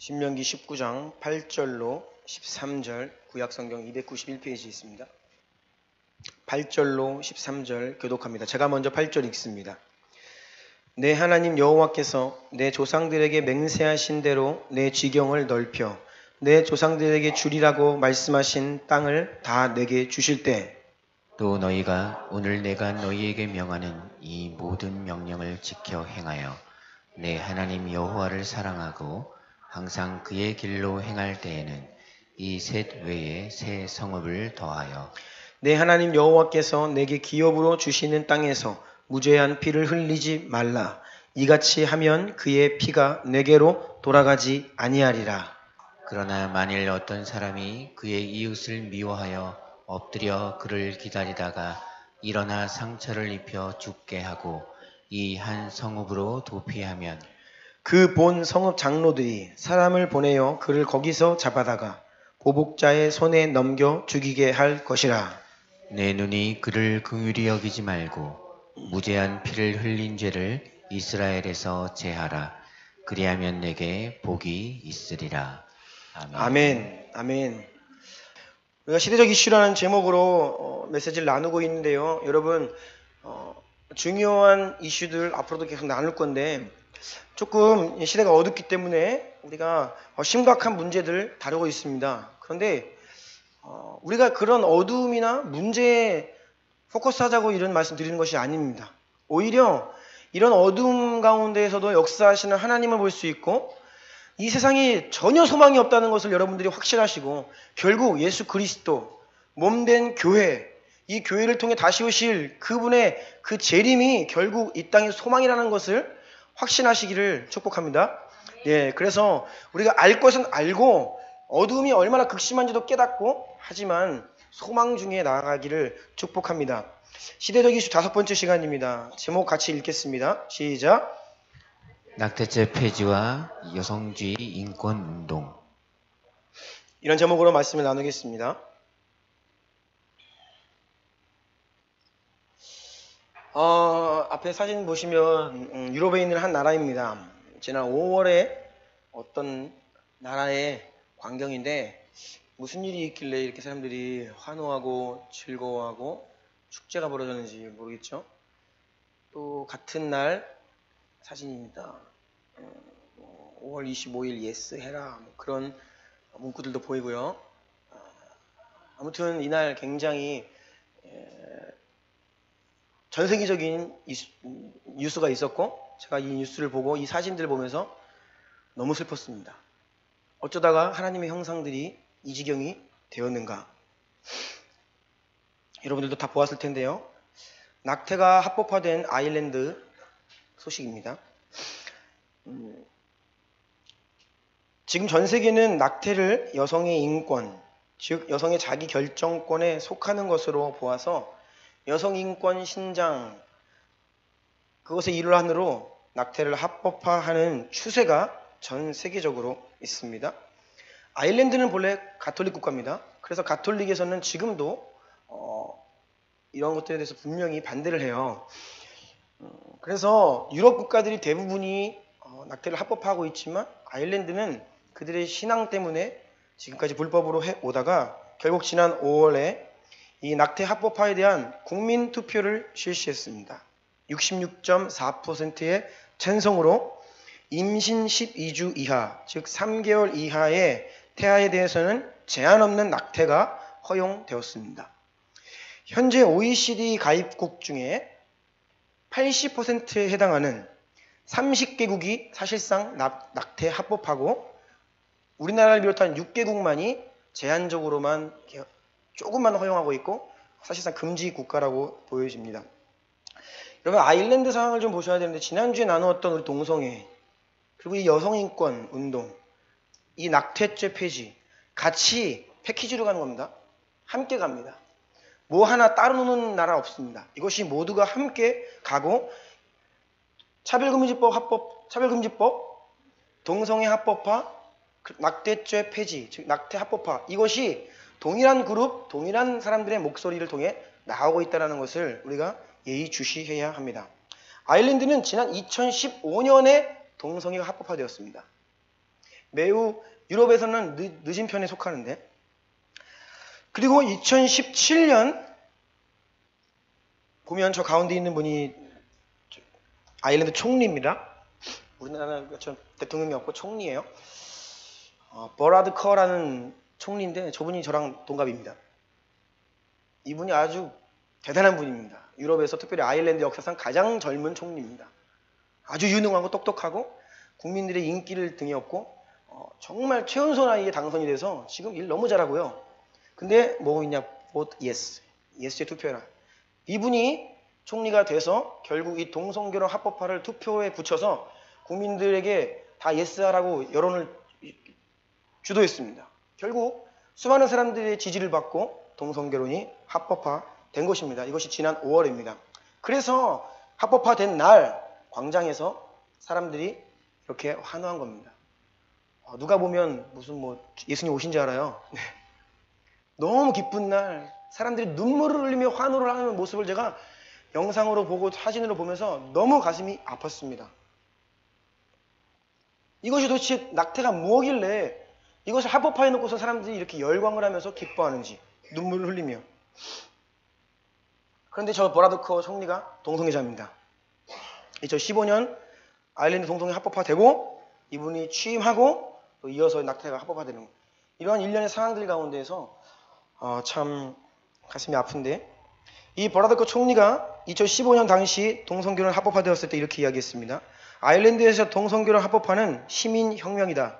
신명기 19장 8절로 13절 구약성경 291페이지 있습니다. 8절로 13절 교독합니다. 제가 먼저 8절 읽습니다. 내 하나님 여호와께서 내 조상들에게 맹세하신 대로 내 지경을 넓혀 내 조상들에게 주리라고 말씀하신 땅을 다 내게 주실 때 또 너희가 오늘 내가 너희에게 명하는 이 모든 명령을 지켜 행하여 내 하나님 여호와를 사랑하고 항상 그의 길로 행할 때에는 이 셋 외에 새 성읍을 더하여 내 하나님 여호와께서 내게 기업으로 주시는 땅에서 무죄한 피를 흘리지 말라. 이같이 하면 그의 피가 내게로 돌아가지 아니하리라. 그러나 만일 어떤 사람이 그의 이웃을 미워하여 엎드려 그를 기다리다가 일어나 상처를 입혀 죽게 하고 이 한 성읍으로 도피하면 그 본 성읍 장로들이 사람을 보내어 그를 거기서 잡아다가 보복자의 손에 넘겨 죽이게 할 것이라. 내 눈이 그를 긍휼히 여기지 말고 무죄한 피를 흘린 죄를 이스라엘에서 제하라. 그리하면 내게 복이 있으리라. 아멘. 아멘. 아멘. 우리가 시대적 이슈라는 제목으로 메시지를 나누고 있는데요. 여러분 중요한 이슈들 앞으로도 계속 나눌 건데 조금 시대가 어둡기 때문에 우리가 심각한 문제들 다루고 있습니다. 그런데 우리가 그런 어두움이나 문제에 포커스하자고 이런 말씀 드리는 것이 아닙니다. 오히려 이런 어두움 가운데에서도 역사하시는 하나님을 볼 수 있고 이 세상에 전혀 소망이 없다는 것을 여러분들이 확실하시고 결국 예수 그리스도 몸된 교회, 이 교회를 통해 다시 오실 그분의 그 재림이 결국 이 땅의 소망이라는 것을 확신하시기를 축복합니다. 예, 그래서 우리가 알 것은 알고 어두움이 얼마나 극심한지도 깨닫고 하지만 소망 중에 나아가기를 축복합니다. 시대적 이슈 5번째 시간입니다. 제목 같이 읽겠습니다. 시작. 낙태죄 폐지와 여성주의 인권운동. 이런 제목으로 말씀을 나누겠습니다. 앞에 사진 보시면 유럽에 있는 한 나라입니다. 지난 5월에 어떤 나라의 광경인데 무슨 일이 있길래 이렇게 사람들이 환호하고 즐거워하고 축제가 벌어졌는지 모르겠죠. 또 같은 날 사진입니다. 5월 25일 예스 해라 그런 문구들도 보이고요. 아무튼 이날 굉장히 전 세계적인 뉴스가 있었고 제가 이 뉴스를 보고 이 사진들을 보면서 너무 슬펐습니다. 어쩌다가 하나님의 형상들이 이 지경이 되었는가. 여러분들도 다 보았을 텐데요. 낙태가 합법화된 아일랜드 소식입니다. 지금 전 세계는 낙태를 여성의 인권, 즉 여성의 자기 결정권에 속하는 것으로 보아서 여성 인권 신장 그것의 일환으로 낙태를 합법화하는 추세가 전 세계적으로 있습니다. 아일랜드는 본래 가톨릭 국가입니다. 그래서 가톨릭에서는 지금도 이런 것들에 대해서 분명히 반대를 해요. 그래서 유럽 국가들이 대부분이 낙태를 합법화하고 있지만 아일랜드는 그들의 신앙 때문에 지금까지 불법으로 해오다가 결국 지난 5월에 이 낙태 합법화에 대한 국민 투표를 실시했습니다. 66.4%의 찬성으로 임신 12주 이하, 즉 3개월 이하의 태아에 대해서는 제한 없는 낙태가 허용되었습니다. 현재 OECD 가입국 중에 80%에 해당하는 30개국이 사실상 낙태 합법하고 우리나라를 비롯한 6개국만이 제한적으로만 조금만 허용하고 있고 사실상 금지 국가라고 보여집니다. 여러분 아일랜드 상황을 좀 보셔야 되는데 지난주에 나누었던 우리 동성애 그리고 이 여성인권 운동 이 낙태죄 폐지 같이 패키지로 가는 겁니다. 함께 갑니다. 뭐 하나 따로 노는 나라 없습니다. 이것이 모두가 함께 가고 차별금지법 합법, 차별금지법, 동성애 합법화, 낙태죄 폐지, 즉 낙태 합법화 이것이 동일한 그룹, 동일한 사람들의 목소리를 통해 나오고 있다는 것을 우리가 예의주시해야 합니다. 아일랜드는 지난 2015년에 동성애가 합법화되었습니다. 매우 유럽에서는 늦은 편에 속하는데, 그리고 2017년 보면 저 가운데 있는 분이 아일랜드 총리입니다. 우리나라는 대통령이 없고 총리예요. 버라드 커라는 총리인데 저분이 저랑 동갑입니다. 이분이 아주 대단한 분입니다. 유럽에서 특별히 아일랜드 역사상 가장 젊은 총리입니다. 아주 유능하고 똑똑하고 국민들의 인기를 등에 업고 정말 최연소 나이에 당선이 돼서 지금 일 너무 잘하고요. 근데 뭐 있냐? vote yes. yes에 투표해라. 이분이 총리가 돼서 결국 이 동성결혼 합법화를 투표에 붙여서 국민들에게 다 yes하라고 여론을 주도했습니다. 결국 수많은 사람들의 지지를 받고 동성결혼이 합법화된 것입니다. 이것이 지난 5월입니다. 그래서 합법화된 날 광장에서 사람들이 이렇게 환호한 겁니다. 누가 보면 무슨 뭐 예수님 오신 줄 알아요. 너무 기쁜 날 사람들이 눈물을 흘리며 환호를 하는 모습을 제가 영상으로 보고 사진으로 보면서 너무 가슴이 아팠습니다. 이것이 도대체 낙태가 뭐길래 이것을 합법화해 놓고서 사람들이 이렇게 열광을 하면서 기뻐하는지 눈물을 흘리며. 그런데 저 버라드 커 총리가 동성애자입니다. 2015년 아일랜드 동성애 합법화되고 이분이 취임하고 또 이어서 낙태가 합법화되는 이러한 일련의 상황들 가운데에서 참 가슴이 아픈데, 이 버라드 커 총리가 2015년 당시 동성결혼 합법화되었을 때 이렇게 이야기했습니다. 아일랜드에서 동성결혼 합법화는 시민혁명이다.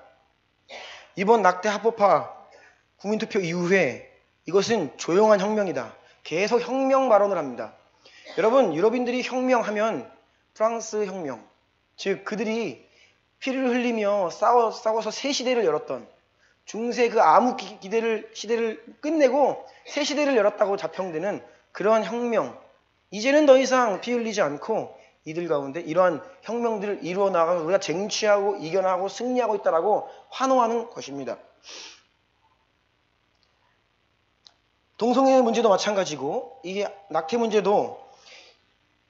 이번 낙태 합법화 국민투표 이후에 이것은 조용한 혁명이다. 계속 혁명 발언을 합니다. 여러분, 유럽인들이 혁명하면 프랑스 혁명, 즉 그들이 피를 흘리며 싸워서 새 시대를 열었던 중세 그 암흑 시대를 끝내고 새 시대를 열었다고 자평되는 그러한 혁명, 이제는 더 이상 피 흘리지 않고 이들 가운데 이러한 혁명들을 이루어 나가서 우리가 쟁취하고 이겨나가고 승리하고 있다라고 환호하는 것입니다. 동성애 문제도 마찬가지고 이 낙태 문제도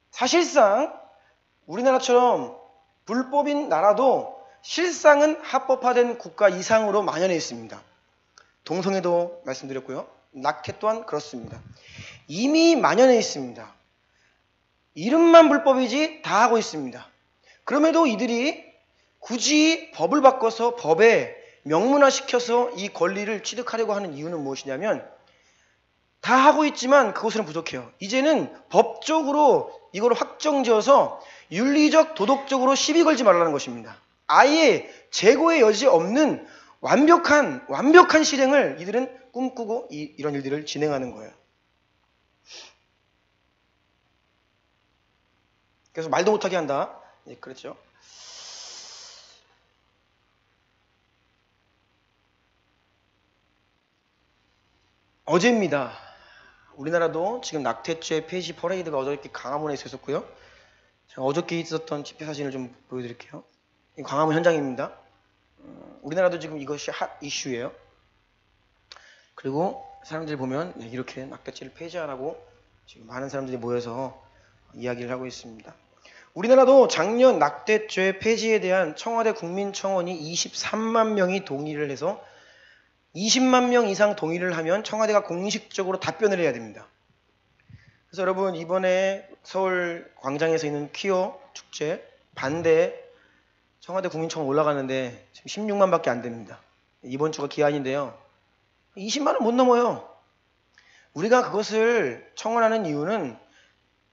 사실상 우리나라처럼 불법인 나라도 실상은 합법화된 국가 이상으로 만연해 있습니다. 동성애도 말씀드렸고요. 낙태 또한 그렇습니다. 이미 만연해 있습니다. 이름만 불법이지 다 하고 있습니다. 그럼에도 이들이 굳이 법을 바꿔서 법에 명문화시켜서 이 권리를 취득하려고 하는 이유는 무엇이냐면, 다 하고 있지만 그것은 부족해요. 이제는 법적으로 이걸 확정지어서 윤리적, 도덕적으로 시비 걸지 말라는 것입니다. 아예 재고의 여지 없는 완벽한 실행을 이들은 꿈꾸고 이런 일들을 진행하는 거예요. 그래서 말도 못하게 한다. 예, 그렇죠. 어제입니다. 우리나라도 지금 낙태죄 폐지 퍼레이드가 어저께 광화문에 있었고요. 제가 어저께 있었던 집회 사진을 좀 보여드릴게요. 이 광화문 현장입니다. 우리나라도 지금 이것이 핫 이슈예요. 그리고 사람들이 보면 이렇게 낙태죄를 폐지하라고 지금 많은 사람들이 모여서 이야기를 하고 있습니다. 우리나라도 작년 낙태죄 폐지에 대한 청와대 국민청원이 23만 명이 동의를 해서 20만 명 이상 동의를 하면 청와대가 공식적으로 답변을 해야 됩니다. 그래서 여러분, 이번에 서울 광장에서 있는 퀴어 축제 반대 청와대 국민청원 올라가는데 지금 16만밖에 안 됩니다. 이번 주가 기한인데요. 20만은 못 넘어요. 우리가 그것을 청원하는 이유는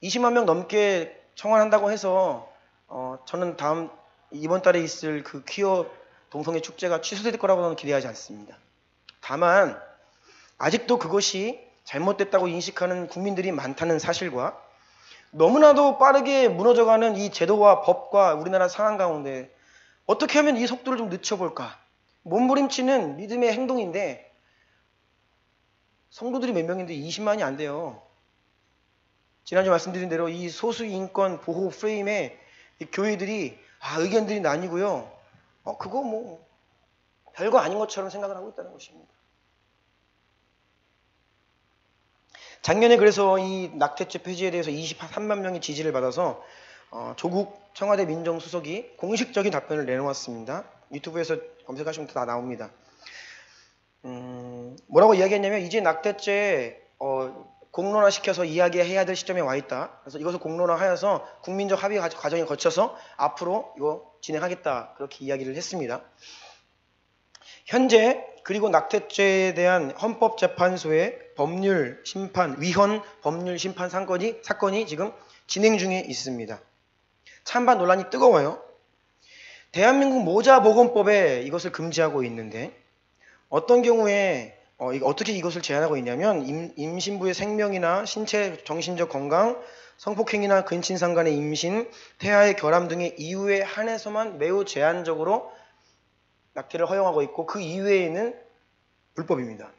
20만 명 넘게 청원한다고 해서 저는 이번 달에 있을 그 퀴어 동성애 축제가 취소될 거라고는 기대하지 않습니다. 다만 아직도 그것이 잘못됐다고 인식하는 국민들이 많다는 사실과 너무나도 빠르게 무너져가는 이 제도와 법과 우리나라 상황 가운데 어떻게 하면 이 속도를 좀 늦춰볼까? 몸부림치는 믿음의 행동인데 성도들이 몇 명인데 20만이 안 돼요. 지난주 말씀드린 대로 이 소수인권 보호 프레임에 이 교회들이 의견들이 나뉘고요. 그거 뭐 별거 아닌 것처럼 생각을 하고 있다는 것입니다. 작년에 그래서 이 낙태죄 폐지에 대해서 23만 명의 지지를 받아서 조국 청와대 민정수석이 공식적인 답변을 내놓았습니다. 유튜브에서 검색하시면 다 나옵니다. 뭐라고 이야기했냐면 이제 낙태죄 공론화시켜서 이야기해야 될 시점에 와 있다. 그래서 이것을 공론화하여서 국민적 합의 과정에 거쳐서 앞으로 이거 진행하겠다. 그렇게 이야기를 했습니다. 현재 그리고 낙태죄에 대한 헌법재판소의 위헌 법률 심판 사건이 지금 진행 중에 있습니다. 찬반 논란이 뜨거워요. 대한민국 모자보건법에 이것을 금지하고 있는데 어떤 경우에 어떻게 이것을 제한하고 있냐면 임신부의 생명이나 신체 정신적 건강, 성폭행이나 근친상 간의 임신, 태아의 결함 등의 이유에 한해서만 매우 제한적으로 낙태를 허용하고 있고 그 이외에는 불법입니다.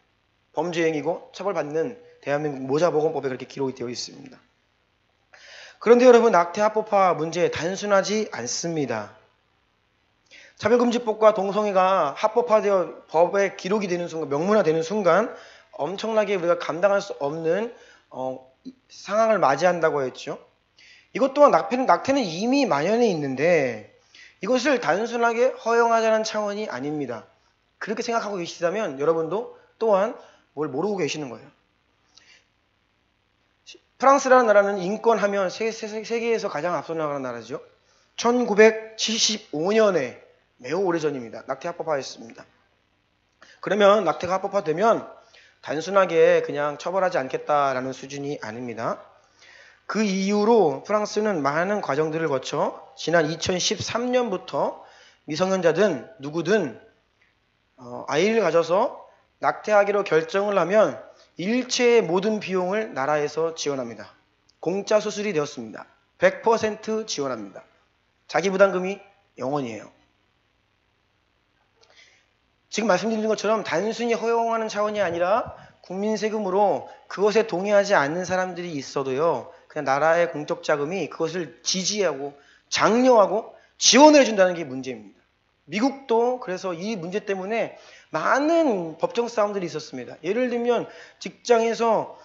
범죄 행위고 처벌받는 대한민국 모자보건법에 그렇게 기록이 되어 있습니다. 그런데 여러분 낙태 합법화 문제 단순하지 않습니다. 차별금지법과 동성애가 합법화되어 법에 기록이 되는 순간, 명문화되는 순간 엄청나게 우리가 감당할 수 없는 상황을 맞이한다고 했죠. 이것 또한 낙태는 이미 만연해 있는데 이것을 단순하게 허용하자는 차원이 아닙니다. 그렇게 생각하고 계시다면 여러분도 또한 뭘 모르고 계시는 거예요. 프랑스라는 나라는 인권하면 세계에서 가장 앞서 나가는 나라죠. 1975년에 매우 오래전입니다. 낙태 합법화했습니다. 그러면 낙태가 합법화되면 단순하게 그냥 처벌하지 않겠다라는 수준이 아닙니다. 그 이후로 프랑스는 많은 과정들을 거쳐 지난 2013년부터 미성년자든 누구든 아이를 가져서 낙태하기로 결정을 하면 일체의 모든 비용을 나라에서 지원합니다. 공짜 수술이 되었습니다. 100% 지원합니다. 자기 부담금이 0원이에요. 지금 말씀드린 것처럼 단순히 허용하는 차원이 아니라 국민 세금으로 그것에 동의하지 않는 사람들이 있어도요. 그냥 나라의 공적 자금이 그것을 지지하고 장려하고 지원을 해준다는 게 문제입니다. 미국도 그래서 이 문제 때문에 많은 법정 싸움들이 있었습니다. 예를 들면 직장에서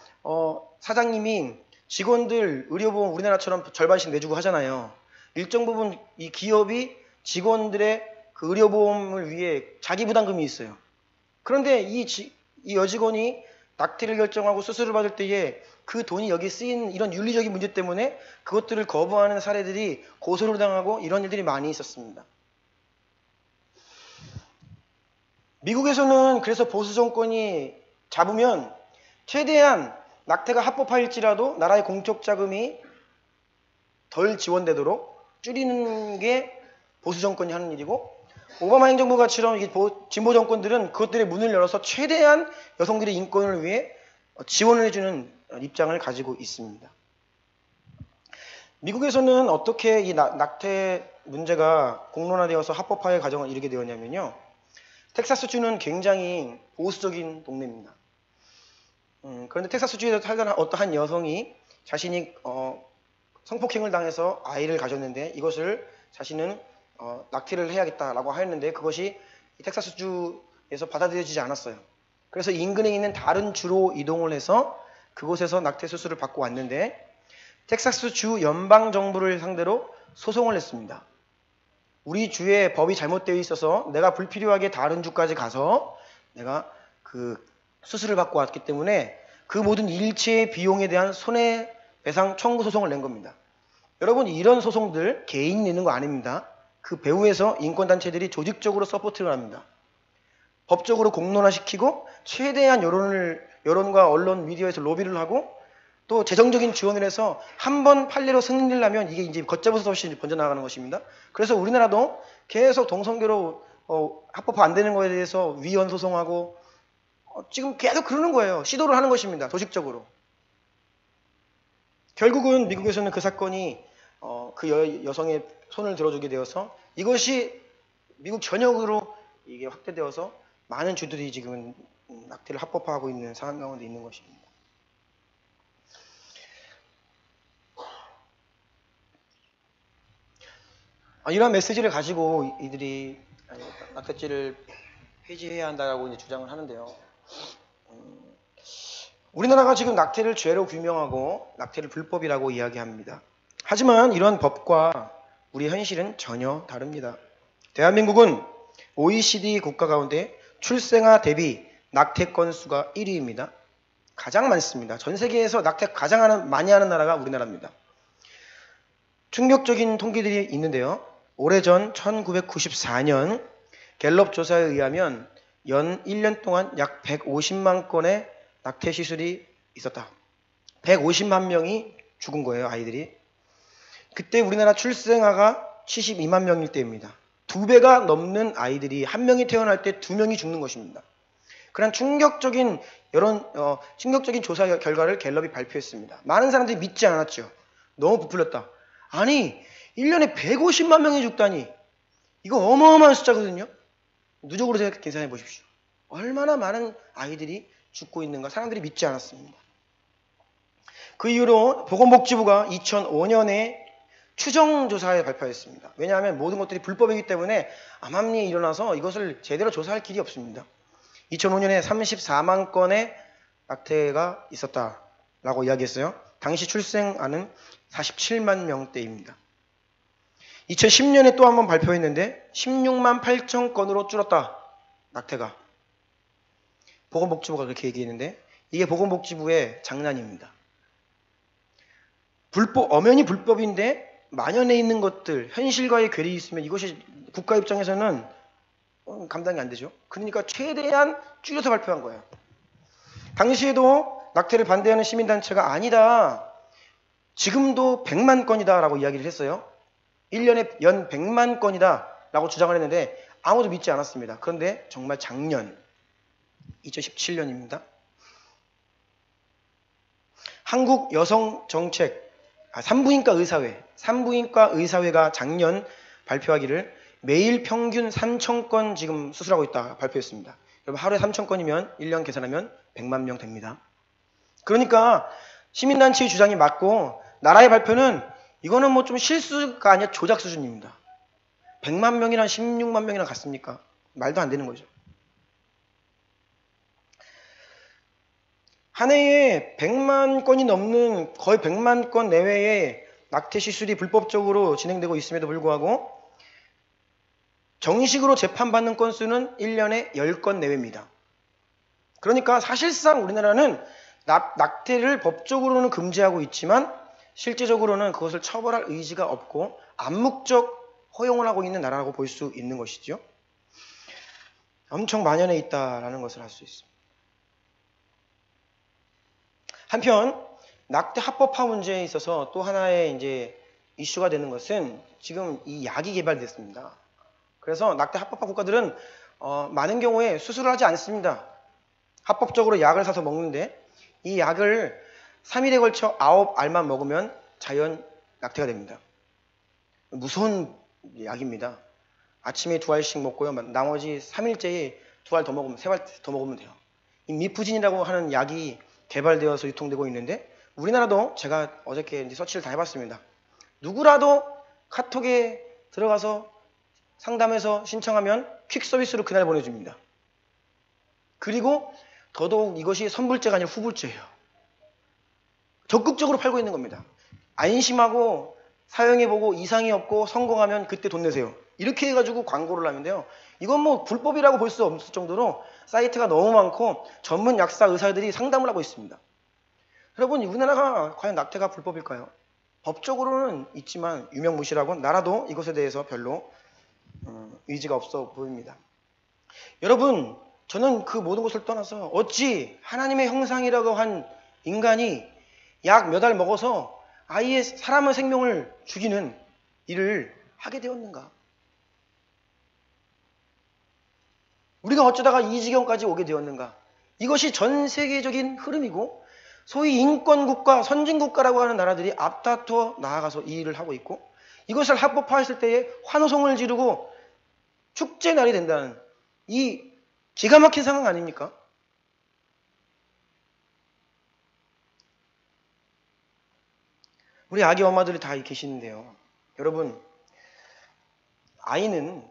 사장님이 직원들 의료보험 우리나라처럼 절반씩 내주고 하잖아요. 일정 부분 이 기업이 직원들의 그 의료보험을 위해 자기 부담금이 있어요. 그런데 이 여직원이 낙태를 결정하고 수술을 받을 때에 그 돈이 여기 쓰인 이런 윤리적인 문제 때문에 그것들을 거부하는 사례들이 고소를 당하고 이런 일들이 많이 있었습니다. 미국에서는 그래서 보수 정권이 잡으면 최대한 낙태가 합법화일지라도 나라의 공적 자금이 덜 지원되도록 줄이는 게 보수 정권이 하는 일이고 오바마 행정부가처럼 진보 정권들은 그것들의 문을 열어서 최대한 여성들의 인권을 위해 지원을 해주는 입장을 가지고 있습니다. 미국에서는 어떻게 이 낙태 문제가 공론화되어서 합법화의 과정을 이르게 되었냐면요. 텍사스주는 굉장히 보수적인 동네입니다. 그런데 텍사스주에 살던 어떠한 여성이 자신이 성폭행을 당해서 아이를 가졌는데 이것을 자신은 낙태를 해야겠다라고 하였는데 그것이 텍사스주에서 받아들여지지 않았어요. 그래서 인근에 있는 다른 주로 이동을 해서 그곳에서 낙태 수술을 받고 왔는데 텍사스주 연방정부를 상대로 소송을 했습니다. 우리 주의 법이 잘못되어 있어서 내가 불필요하게 다른 주까지 가서 내가 그 수술을 받고 왔기 때문에 그 모든 일체의 비용에 대한 손해배상 청구 소송을 낸 겁니다. 여러분 여러분 소송들 개인이 내는 거 아닙니다. 그 배후에서 인권단체들이 조직적으로 서포트를 합니다. 법적으로 공론화시키고 최대한 여론과 언론 미디어에서 로비를 하고 또 재정적인 지원을 해서 한 번 판례로 승리를 하면 이게 이제 걷잡아서 없이 번져나가는 것입니다. 그래서 우리나라도 계속 동성애로 합법화 안 되는 거에 대해서 위헌 소송하고 지금 계속 그러는 거예요. 시도를 하는 것입니다. 조직적으로. 결국은 미국에서는 그 사건이 그 여성의 손을 들어주게 되어서 이것이 미국 전역으로 이게 확대되어서 많은 주들이 지금 낙태를 합법화하고 있는 상황 가운데 있는 것입니다. 이러한 메시지를 가지고 이들이 낙태죄를 폐지해야 한다고 이제 주장을 하는데요. 우리나라가 지금 낙태를 죄로 규명하고 낙태를 불법이라고 이야기합니다. 하지만 이런 법과 우리 현실은 전혀 다릅니다. 대한민국은 OECD 국가 가운데 출생아 대비 낙태 건수가 1위입니다. 가장 많습니다. 전 세계에서 낙태 가장 많이 하는 나라가 우리나라입니다. 충격적인 통계들이 있는데요. 오래전 1994년 갤럽 조사에 의하면 연 1년 동안 약 150만 건의 낙태 시술이 있었다. 150만 명이 죽은 거예요, 아이들이. 그때 우리나라 출생아가 72만 명일 때입니다. 2배가 넘는 아이들이 한 명이 태어날 때 2명이 죽는 것입니다. 그런 충격적인 충격적인 조사 결과를 갤럽이 발표했습니다. 많은 사람들이 믿지 않았죠. 너무 부풀렸다. 아니, 1년에 150만 명이 죽다니. 이거 어마어마한 숫자거든요. 누적으로 계산해 보십시오. 얼마나 많은 아이들이 죽고 있는가 사람들이 믿지 않았습니다. 그 이후로 보건복지부가 2005년에 추정조사에 발표했습니다. 왜냐하면 모든 것들이 불법이기 때문에 암암리에 일어나서 이것을 제대로 조사할 길이 없습니다. 2005년에 34만 건의 낙태가 있었다라고 이야기했어요. 당시 출생아는 47만 명대입니다. 2010년에 또 한 번 발표했는데 16만 8천 건으로 줄었다. 낙태가. 보건복지부가 그렇게 얘기했는데 이게 보건복지부의 장난입니다. 엄연히 불법인데 만연해 있는 것들, 현실과의 괴리 있으면 이것이 국가 입장에서는 감당이 안 되죠. 그러니까 최대한 줄여서 발표한 거예요. 당시에도 낙태를 반대하는 시민단체가 아니다. 지금도 100만 건이다 라고 이야기를 했어요. 1년에 연 100만 건이다 라고 주장을 했는데 아무도 믿지 않았습니다. 그런데 정말 작년 2017년입니다. 한국여성정책 산부인과 의사회가 작년 발표하기를 매일 평균 3,000건 지금 수술하고 있다 발표했습니다. 여러분 하루에 3,000건이면 1년 계산하면 100만 명 됩니다. 그러니까 시민단체의 주장이 맞고 나라의 발표는 이거는 뭐 좀 실수가 아니라 조작 수준입니다. 100만 명이랑 16만 명이랑 같습니까? 말도 안 되는 거죠. 한 해에 100만 건이 넘는 거의 100만 건 내외의 낙태 시술이 불법적으로 진행되고 있음에도 불구하고 정식으로 재판받는 건수는 1년에 10건 내외입니다. 그러니까 사실상 우리나라는 낙태를 법적으로는 금지하고 있지만 실제적으로는 그것을 처벌할 의지가 없고 암묵적 허용을 하고 있는 나라라고 볼 수 있는 것이죠. 엄청 만연해 있다라는 것을 알 수 있습니다. 한편 낙태 합법화 문제에 있어서 또 하나의 이제 이슈가 되는 것은 지금 이 약이 개발됐습니다. 그래서 낙태 합법화 국가들은 많은 경우에 수술을 하지 않습니다. 합법적으로 약을 사서 먹는데 이 약을 3일에 걸쳐 9알만 먹으면 자연 낙태가 됩니다. 무서운 약입니다. 아침에 2알씩 먹고요. 나머지 3일째에 2알 더 먹으면 3알 더 먹으면 돼요. 이 미프진이라고 하는 약이 개발되어서 유통되고 있는데 우리나라도 제가 어저께 이제 서치를 다 해봤습니다. 누구라도 카톡에 들어가서 상담해서 신청하면 퀵 서비스로 그날 보내줍니다. 그리고 더더욱 이것이 선불제가 아니라 후불제예요. 적극적으로 팔고 있는 겁니다. 안심하고 사용해보고 이상이 없고 성공하면 그때 돈 내세요. 이렇게 해가지고 광고를 하는데요. 이건 뭐 불법이라고 볼 수 없을 정도로 사이트가 너무 많고 전문 약사 의사들이 상담을 하고 있습니다. 여러분, 우리나라가 과연 낙태가 불법일까요? 법적으로는 있지만 유명무실하고 나라도 이것에 대해서 별로 의지가 없어 보입니다. 여러분, 저는 그 모든 것을 떠나서 어찌 하나님의 형상이라고 한 인간이 약 몇 알 먹어서 아이의 사람의 생명을 죽이는 일을 하게 되었는가? 우리가 어쩌다가 이 지경까지 오게 되었는가? 이것이 전 세계적인 흐름이고 소위 인권국가, 선진국가라고 하는 나라들이 앞다투어 나아가서 이 일을 하고 있고 이것을 합법화했을 때에 환호성을 지르고 축제 날이 된다는 이 기가 막힌 상황 아닙니까? 우리 아기 엄마들이 다 계시는데요. 여러분, 아이는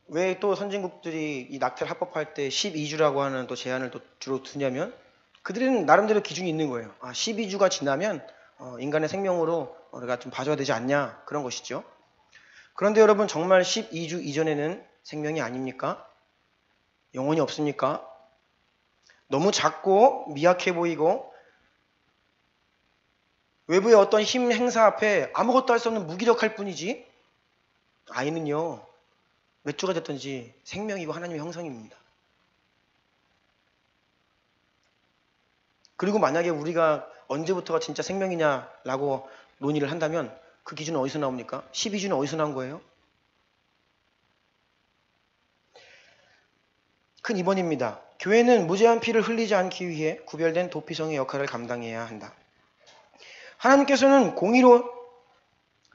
왜 또 선진국들이 이 낙태를 합법화할 때 12주라고 하는 또 제한을 또 주로 두냐면 그들은 나름대로 기준이 있는 거예요. 12주가 지나면 인간의 생명으로 우리가 좀 봐줘야 되지 않냐 그런 것이죠. 그런데 여러분 정말 12주 이전에는 생명이 아닙니까? 영혼이 없습니까? 너무 작고 미약해 보이고 외부의 어떤 힘 행사 앞에 아무것도 할 수 없는 무기력할 뿐이지 아이는요 몇 주가 됐든지 생명이고 하나님의 형상입니다. 그리고 만약에 우리가 언제부터가 진짜 생명이냐라고 논의를 한다면 그 기준은 어디서 나옵니까? 12주는 어디서 나온 거예요? 큰 2번입니다. 교회는 무죄한 피를 흘리지 않기 위해 구별된 도피성의 역할을 감당해야 한다. 하나님께서는 공의로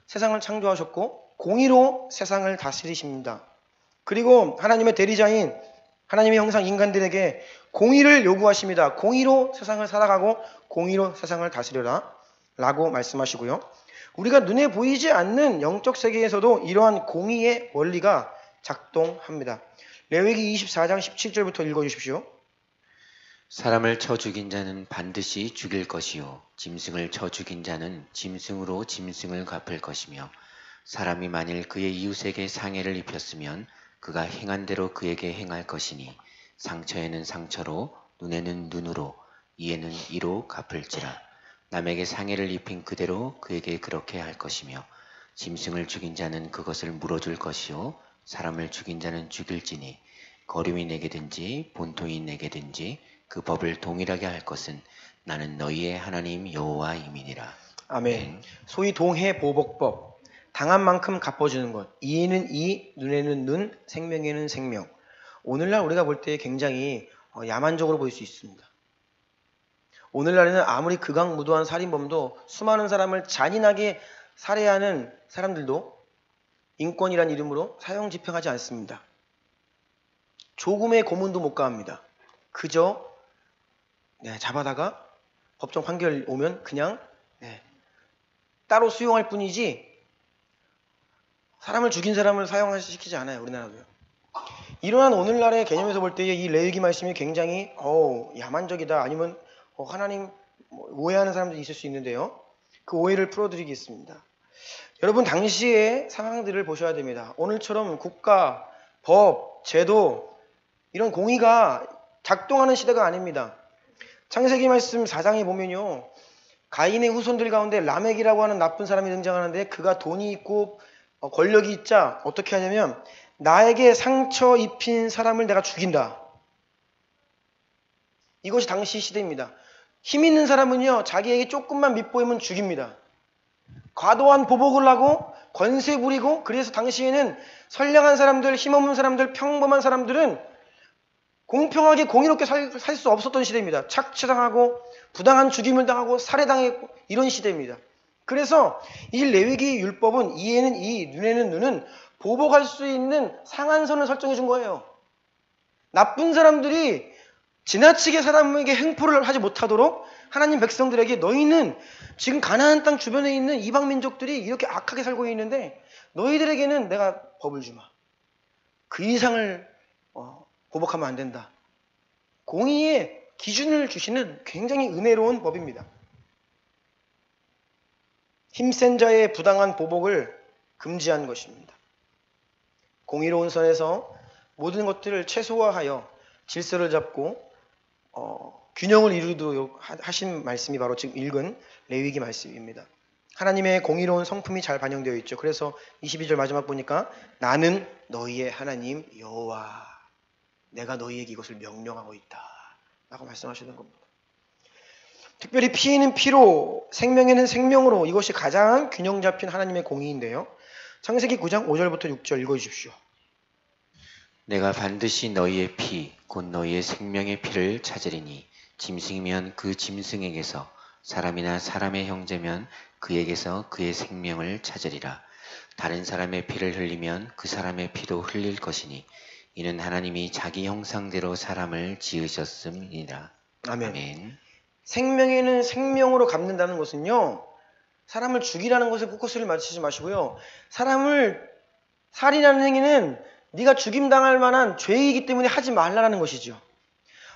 세상을 창조하셨고 공의로 세상을 다스리십니다. 그리고 하나님의 대리자인 하나님의 형상 인간들에게 공의를 요구하십니다. 공의로 세상을 살아가고 공의로 세상을 다스려라 라고 말씀하시고요. 우리가 눈에 보이지 않는 영적 세계에서도 이러한 공의의 원리가 작동합니다. 레위기 24장 17절부터 읽어주십시오. 사람을 쳐 죽인 자는 반드시 죽일 것이요 짐승을 쳐 죽인 자는 짐승으로 짐승을 갚을 것이며 사람이 만일 그의 이웃에게 상해를 입혔으면 그가 행한 대로 그에게 행할 것이니 상처에는 상처로 눈에는 눈으로 이에는 이로 갚을지라. 남에게 상해를 입힌 그대로 그에게 그렇게 할 것이며 짐승을 죽인 자는 그것을 물어줄 것이요 사람을 죽인 자는 죽일지니 거름이 내게든지 본토이 내게든지 그 법을 동일하게 할 것은 나는 너희의 하나님 여호와임이니라. 아멘. 소위 동해보복법. 당한 만큼 갚아주는 것. 이에는 이, 눈에는 눈, 생명에는 생명. 오늘날 우리가 볼 때 굉장히 야만적으로 보일 수 있습니다. 오늘날에는 아무리 극악무도한 살인범도 수많은 사람을 잔인하게 살해하는 사람들도 인권이란 이름으로 사형 집행하지 않습니다. 조금의 고문도 못 가합니다. 그저 잡아다가 법정 판결 오면 그냥 따로 수용할 뿐이지 사람을 죽인 사람을 사형시키지 않아요. 우리나라도요. 이러한 오늘날의 개념에서 볼 때 이 레위기 말씀이 굉장히 야만적이다 아니면 하나님 오해하는 사람들이 있을 수 있는데요. 그 오해를 풀어드리겠습니다. 여러분 당시의 상황들을 보셔야 됩니다. 오늘처럼 국가, 법, 제도 이런 공의가 작동하는 시대가 아닙니다. 창세기 말씀 4장에 보면요. 가인의 후손들 가운데 라멕이라고 하는 나쁜 사람이 등장하는데 그가 돈이 있고 권력이 있자 어떻게 하냐면 나에게 상처 입힌 사람을 내가 죽인다. 이것이 당시 시대입니다. 힘 있는 사람은요. 자기에게 조금만 밑보이면 죽입니다. 과도한 보복을 하고 권세 부리고 그래서 당시에는 선량한 사람들, 힘없는 사람들, 평범한 사람들은 공평하게 공의롭게 살 수 없었던 시대입니다. 착취당하고 부당한 죽임을 당하고 살해당했고 이런 시대입니다. 그래서 이 레위기 율법은 이에는 이, 눈에는 눈은 보복할 수 있는 상한선을 설정해 준 거예요. 나쁜 사람들이 지나치게 사람에게 횡포를 하지 못하도록 하나님 백성들에게 너희는 지금 가나안 땅 주변에 있는 이방 민족들이 이렇게 악하게 살고 있는데 너희들에게는 내가 법을 주마. 그 이상을 보복하면 안 된다. 공의의 기준을 주시는 굉장히 은혜로운 법입니다. 힘센 자의 부당한 보복을 금지한 것입니다. 공의로운 선에서 모든 것들을 최소화하여 질서를 잡고 균형을 이루도록 하신 말씀이 바로 지금 읽은 레위기 말씀입니다. 하나님의 공의로운 성품이 잘 반영되어 있죠. 그래서 22절 마지막 보니까 나는 너희의 하나님 여호와 내가 너희에게 이것을 명령하고 있다 라고 말씀하시는 겁니다. 특별히 피에는 피로 생명에는 생명으로 이것이 가장 균형 잡힌 하나님의 공의인데요. 창세기 9장 5절부터 6절 읽어주십시오. 내가 반드시 너희의 피 곧 너희의 생명의 피를 찾으리니 짐승이면 그 짐승에게서 사람이나 사람의 형제면 그에게서 그의 생명을 찾으리라. 다른 사람의 피를 흘리면 그 사람의 피도 흘릴 것이니 이는 하나님이 자기 형상대로 사람을 지으셨음이니라. 아멘. 아멘. 생명에는 생명으로 갚는다는 것은요. 사람을 죽이라는 것에 포커스를 맞추지 마시고요. 사람을 살인하는 행위는 네가 죽임당할 만한 죄이기 때문에 하지 말라는 것이죠.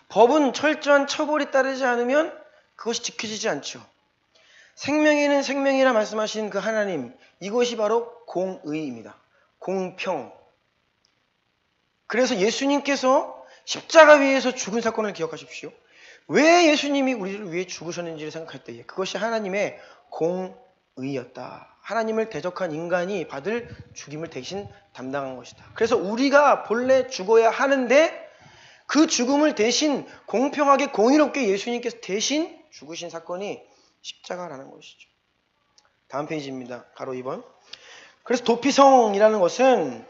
법은 철저한 처벌이 따르지 않으면 그것이 지켜지지 않죠. 생명에는 생명이라 말씀하신 그 하나님, 이것이 바로 공의입니다. 공평. 그래서 예수님께서 십자가 위에서 죽은 사건을 기억하십시오. 왜 예수님이 우리를 위해 죽으셨는지를 생각할 때에 그것이 하나님의 공의였다. 하나님을 대적한 인간이 받을 죽임을 대신 담당한 것이다. 그래서 우리가 본래 죽어야 하는데 그 죽음을 대신 공평하게 공의롭게 예수님께서 대신 죽으신 사건이 십자가라는 것이죠. 다음 페이지입니다. 가로 2번. 그래서 도피성이라는 것은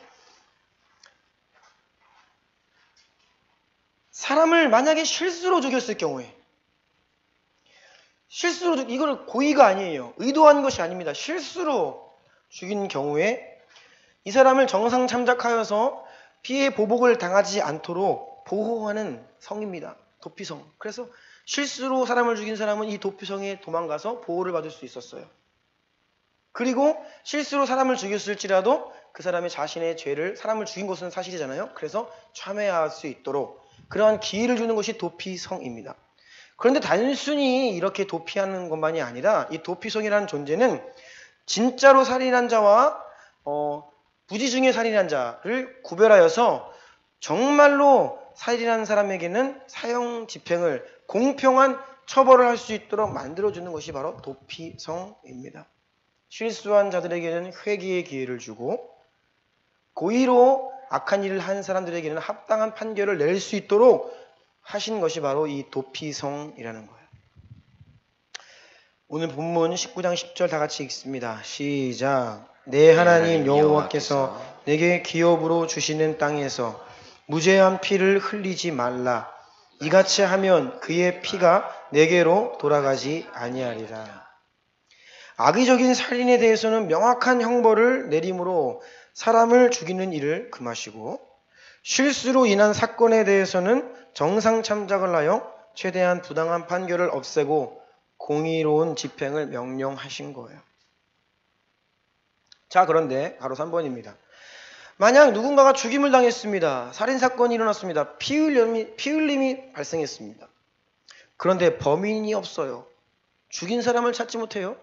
사람을 만약에 실수로 죽였을 경우에 이거는 고의가 아니에요. 의도한 것이 아닙니다. 실수로 죽인 경우에 이 사람을 정상 참작하여서 피해 보복을 당하지 않도록 보호하는 성입니다. 도피성. 그래서 실수로 사람을 죽인 사람은 이 도피성에 도망가서 보호를 받을 수 있었어요. 그리고 실수로 사람을 죽였을지라도 그 사람의 자신의 죄를 사람을 죽인 것은 사실이잖아요. 그래서 참회할 수 있도록 그러한 기회를 주는 것이 도피성입니다. 그런데 단순히 이렇게 도피하는 것만이 아니라 이 도피성이라는 존재는 진짜로 살인한 자와 부지 중에 살인한 자를 구별하여서 정말로 살인한 사람에게는 사형 집행을 공평한 처벌을 할 수 있도록 만들어주는 것이 바로 도피성입니다. 실수한 자들에게는 회개의 기회를 주고 고의로 악한 일을 한 사람들에게는 합당한 판결을 낼 수 있도록 하신 것이 바로 이 도피성이라는 거예요. 오늘 본문 19장 10절 다 같이 읽습니다. 시작. 내 하나님 여호와께서 내게 기업으로 주시는 땅에서 무죄한 피를 흘리지 말라. 이같이 하면 그의 피가 내게로 돌아가지 아니하리라. 악의적인 살인에 대해서는 명확한 형벌을 내림으로 사람을 죽이는 일을 금하시고 실수로 인한 사건에 대해서는 정상 참작을 하여 최대한 부당한 판결을 없애고 공의로운 집행을 명령하신 거예요. 자, 그런데 바로 3번입니다. 만약 누군가가 죽임을 당했습니다. 살인사건이 일어났습니다. 피 흘림이 발생했습니다. 그런데 범인이 없어요. 죽인 사람을 찾지 못해요.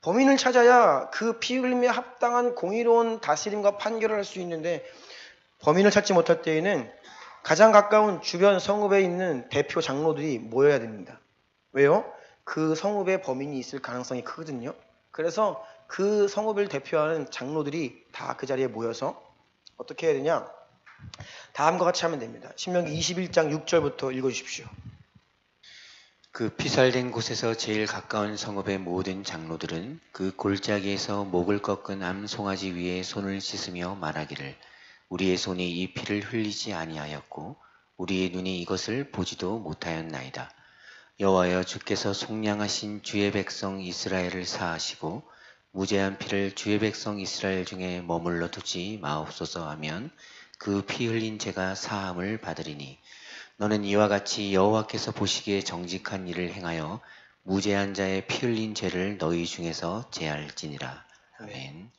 범인을 찾아야 그 피 흘림에 합당한 공의로운 다스림과 판결을 할 수 있는데 범인을 찾지 못할 때에는 가장 가까운 주변 성읍에 있는 대표 장로들이 모여야 됩니다. 왜요? 그 성읍에 범인이 있을 가능성이 크거든요. 그래서 그 성읍을 대표하는 장로들이 다 그 자리에 모여서 어떻게 해야 되냐? 다음과 같이 하면 됩니다. 신명기 21장 6절부터 읽어주십시오. 그 피살된 곳에서 제일 가까운 성읍의 모든 장로들은 그 골짜기에서 목을 꺾은 암 송아지 위에 손을 씻으며 말하기를 우리의 손이 이 피를 흘리지 아니하였고 우리의 눈이 이것을 보지도 못하였나이다. 여호와여 주께서 속량하신 주의 백성 이스라엘을 사하시고 무죄한 피를 주의 백성 이스라엘 중에 머물러 두지 마옵소서 하면 그 피 흘린 죄가 사함을 받으리니 너는 이와 같이 여호와께서 보시기에 정직한 일을 행하여 무죄한 자의 피 흘린 죄를 너희 중에서 제할지니라. 아멘.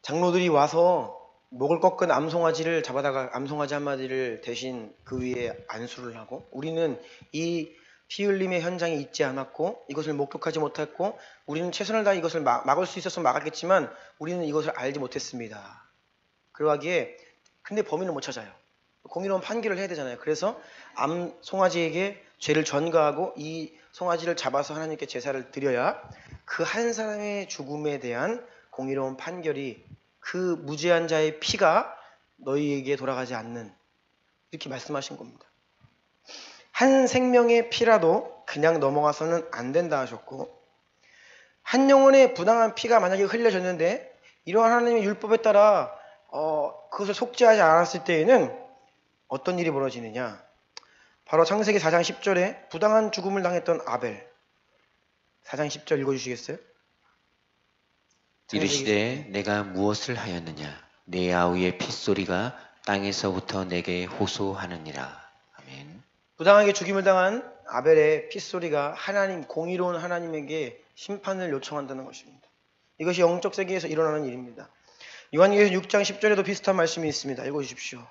장로들이 와서 목을 꺾은 암송아지를 잡아다가 암송아지 한 마리를 대신 그 위에 안수를 하고 우리는 이 피 흘림의 현장에 있지 않았고 이것을 목격하지 못했고 우리는 최선을 다해 이것을 막을 수 있었으면 막았겠지만 우리는 이것을 알지 못했습니다. 그러하기에 근데 범인을 못 찾아요. 공의로운 판결을 해야 되잖아요. 그래서 암 송아지에게 죄를 전가하고 이 송아지를 잡아서 하나님께 제사를 드려야 그 한 사람의 죽음에 대한 공의로운 판결이 그 무죄한 자의 피가 너희에게 돌아가지 않는 이렇게 말씀하신 겁니다. 한 생명의 피라도 그냥 넘어가서는 안 된다 하셨고 한 영혼의 부당한 피가 만약에 흘려졌는데 이러한 하나님의 율법에 따라 그것을 속죄하지 않았을 때에는 어떤 일이 벌어지느냐? 바로 창세기 4장 10절에 부당한 죽음을 당했던 아벨 4장 10절 읽어주시겠어요? 이르시되 내가 무엇을 하였느냐? 내 아우의 핏소리가 땅에서부터 내게 호소하느니라. 아멘. 부당하게 죽임을 당한 아벨의 핏소리가 하나님, 공의로운 하나님에게 심판을 요청한다는 것입니다. 이것이 영적 세계에서 일어나는 일입니다. 요한계시록 6장 10절에도 비슷한 말씀이 있습니다. 읽어주십시오.